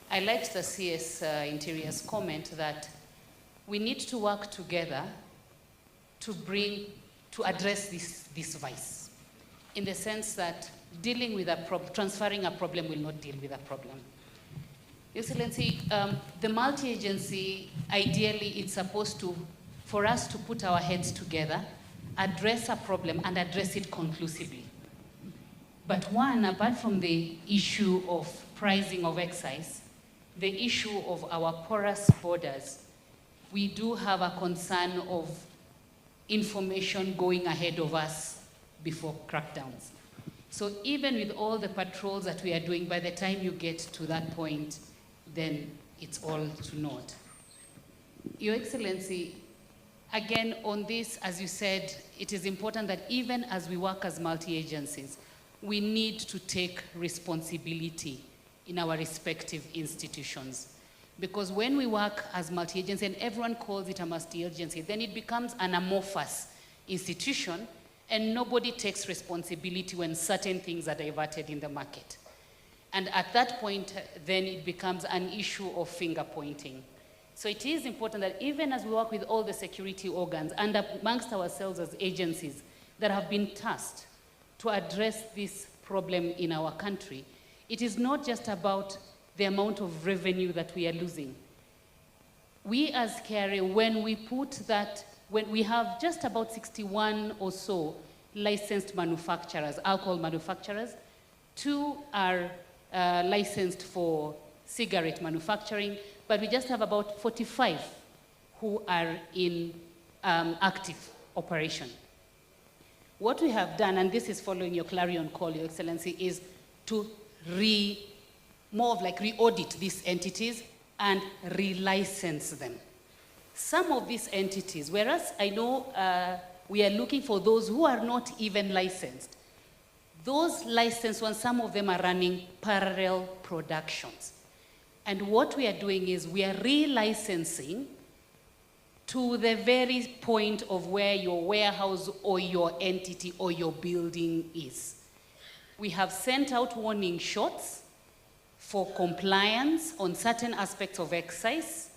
[SPEAKER 15] I liked the CS Interior's comment that we need to work together to address this vice, in the sense that dealing with transferring a problem will not deal with a problem. Your Excellency, the multi-agency, ideally, it's supposed to, for us to put our heads together, address a problem and address it conclusively. But one, apart from the issue of pricing of excise, the issue of our porous borders, we do have a concern of information going ahead of us before crackdowns. So even with all the patrols that we are doing, by the time you get to that point, then it's all to naught. Your Excellency, again, on this, as you said, it is important that even as we work as multi-agencies, we need to take responsibility in our respective institutions. Because when we work as multi-agency, and everyone calls it a multi-agency, then it becomes an amorphous institution, and nobody takes responsibility when certain things are diverted in the market. And at that point, then it becomes an issue of finger pointing. So it is important that even as we work with all the security organs and amongst ourselves as agencies that have been tasked to address this problem in our country, it is not just about the amount of revenue that we are losing. We as KRA, when we have just about 61 or so licensed manufacturers, alcohol manufacturers, 2 are licensed for cigarette manufacturing, but we just have about 45 who are in active operation. What we have done, and this is following your clarion call, Your Excellency, is to more of like re-audit these entities and relicense them. Some of these entities, whereas I know we are looking for those who are not even licensed, those licensed ones, some of them are running parallel productions. And what we are doing is we are relicensing to the very point of where your warehouse or your entity or your building is. We have sent out warning shots for compliance on certain aspects of excise.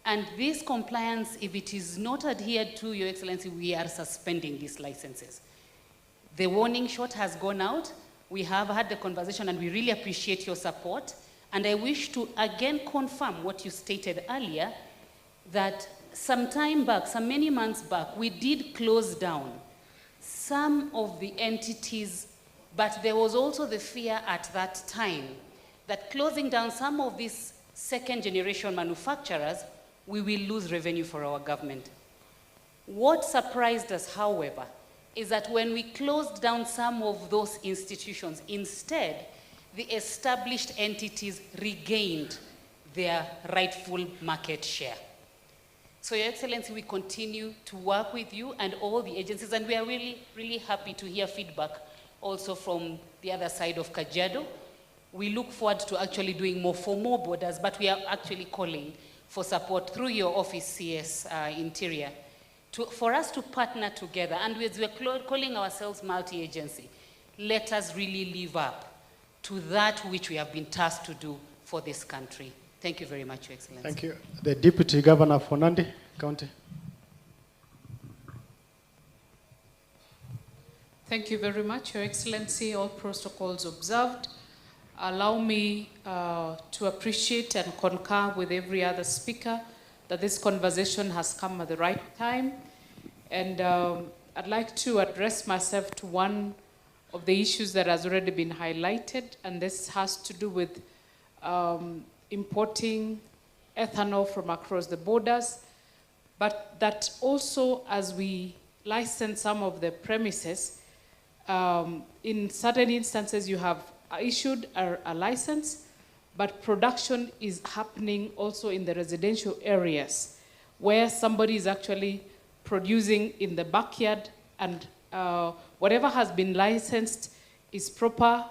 [SPEAKER 15] And this compliance, if it is not adhered to, Your Excellency, we are suspending these licenses. The warning shot has gone out. We have had the conversation and we really appreciate your support. And I wish to again confirm what you stated earlier, that some time back, some many months back, we did close down some of the entities, but there was also the fear at that time that closing down some of these second generation manufacturers, we will lose revenue for our government. What surprised us, however, is that when we closed down some of those institutions, instead, the established entities regained their rightful market share. So, Your Excellency, we continue to work with you and all the agencies, and we are really, really happy to hear feedback also from the other side of Kajiado. We look forward to actually doing more for more borders, but we are actually calling for support through your office, CS Interior, for us to partner together. And as we're calling ourselves multi-agency, let us really live up to that which we have been tasked to do for this country. Thank you very much, Your Excellency.
[SPEAKER 3] Thank you. The Deputy Governor for Nandi County.
[SPEAKER 16] Thank you very much, Your Excellency. All protocols observed. Allow me to appreciate and concur with every other speaker that this conversation has come at the right time. And I'd like to address myself to one of the issues that has already been highlighted, and this has to do with importing ethanol from across the borders, but that also as we license some of the premises, in certain instances you have issued a license, but production is happening also in the residential areas where somebody is actually producing in the backyard, and whatever has been licensed is proper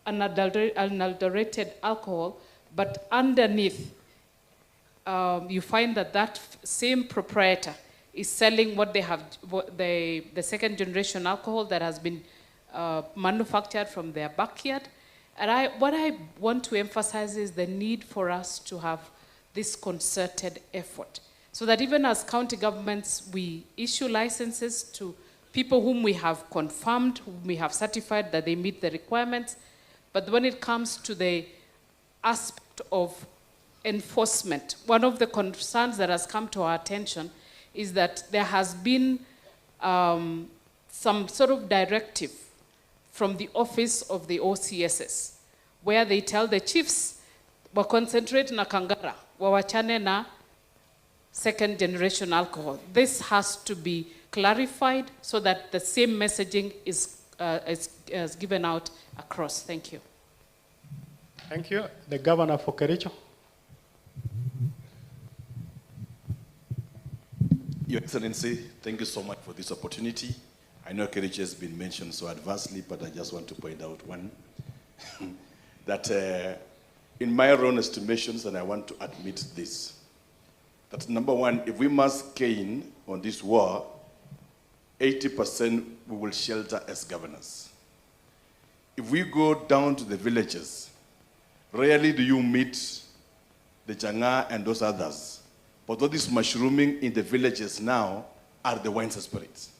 [SPEAKER 16] unadulterated alcohol, but underneath you find that that same proprietor is selling what they have, the second generation alcohol that has been manufactured from their backyard. And what I want to emphasize is the need for us to have this concerted effort, so that even as county governments, we issue licenses to people whom we have confirmed, whom we have certified that they meet the requirements. But when it comes to the aspect of enforcement, one of the concerns that has come to our attention is that there has been some sort of directive from the office of the OCSS, where they tell the chiefs, wa concentrate na kangara, wa wachane na second generation alcohol. This has to be clarified so that the same messaging is given out across. Thank you.
[SPEAKER 3] Thank you. The Governor for Kericho.
[SPEAKER 9] Your Excellency, thank you so much for this opportunity. I know Kericho has been mentioned so adversely, but I just want to point out one, that in my own estimations, and I want to admit this, that number one, if we must gain on this war, 80% we will shelter as governors. If we go down to the villages, rarely do you meet the Janga and those others. But all this mushrooming in the villages now are the wine spirits.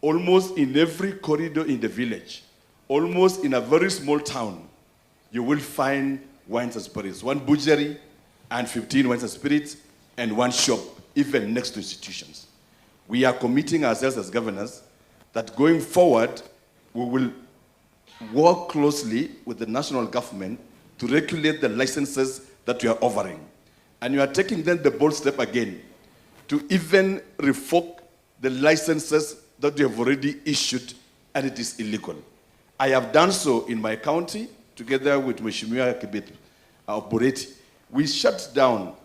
[SPEAKER 9] Almost in every corridor in the village, almost in a very small town, you will find wines and spirits. One butchery and 15 wines and spirits, and one shop, even next to institutions. We are committing ourselves as governors that going forward, we will work closely with the national government to regulate the licenses that we are offering. And you are taking then the bold step again to even revoke the licenses that we have already issued, and it is illegal. I have done so in my county, together with Mheshimiwa Kibet of Bureti. We shut down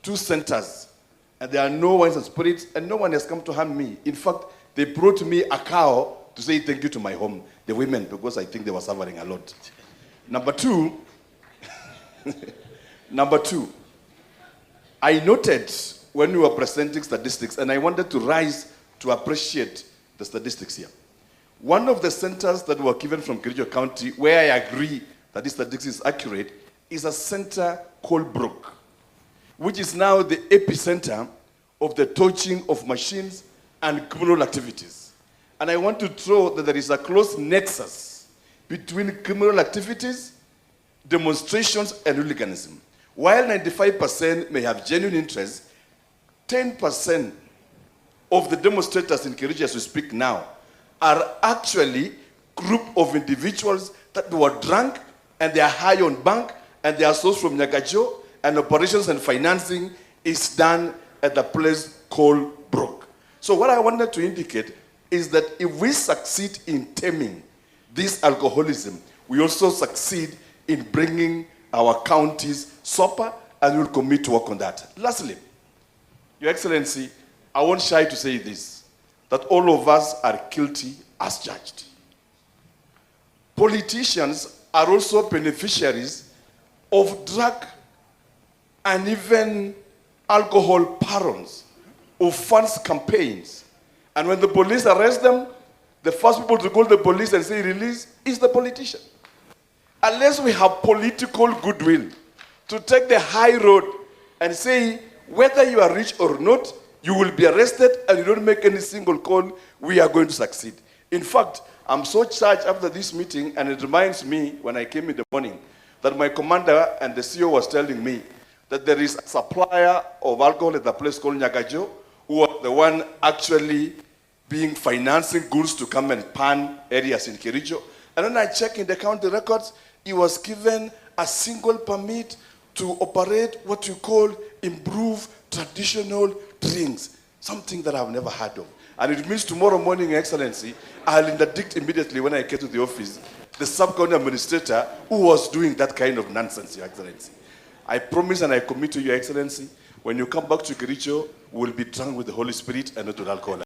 [SPEAKER 9] 2 centers, and there are no wines and spirits, and no one has come to harm me. In fact, they brought me a cow to say thank you to my home, the women, because I think they were suffering a lot. Number two, I noted when we were presenting statistics, and I wanted to rise to appreciate the statistics here. One of the centers that were given from Kericho County, where I agree that this statistics is accurate, is a center called Brook, which is now the epicenter of the torching of machines and criminal activities. And I want to throw that there is a close nexus between criminal activities, demonstrations, and hooliganism. While 95% may have genuine interest, 10% of the demonstrators in Kericho as we speak now are actually group of individuals that were drunk and they are high on bank and they are sourced from Nyagajo, and operations and financing is done at a place called Brook. So what I wanted to indicate is that if we succeed in taming this alcoholism, we also succeed in bringing our counties sober, and we'll commit to work on that. Lastly, Your Excellency, I won't shy to say this, that all of us are guilty as judged. Politicians are also beneficiaries of drug and even alcohol parons, of funds campaigns. And when the police arrest them, the first people to call the police and say release is the politician. Unless we have political goodwill to take the high road and say whether you are rich or not, you will be arrested and you don't make any single call, we are going to succeed. In fact, I'm so charged after this meeting, and it reminds me when I came in the morning that my commander and the CEO was telling me that there is a supplier of alcohol at a place called Nyagajo who was the one actually being financing goods to come and pan areas in Kericho. And when I check in the county records, he was given a single permit to operate what you call improved traditional drinks, something that I've never heard of. And it means tomorrow morning, Your Excellency, I'll interdict immediately when I get to the office the sub-county administrator who was doing that kind of nonsense, Your Excellency. I promise and I commit to Your Excellency, when you come back to Kericho, we'll be drunk with the Holy Spirit and not with alcohol.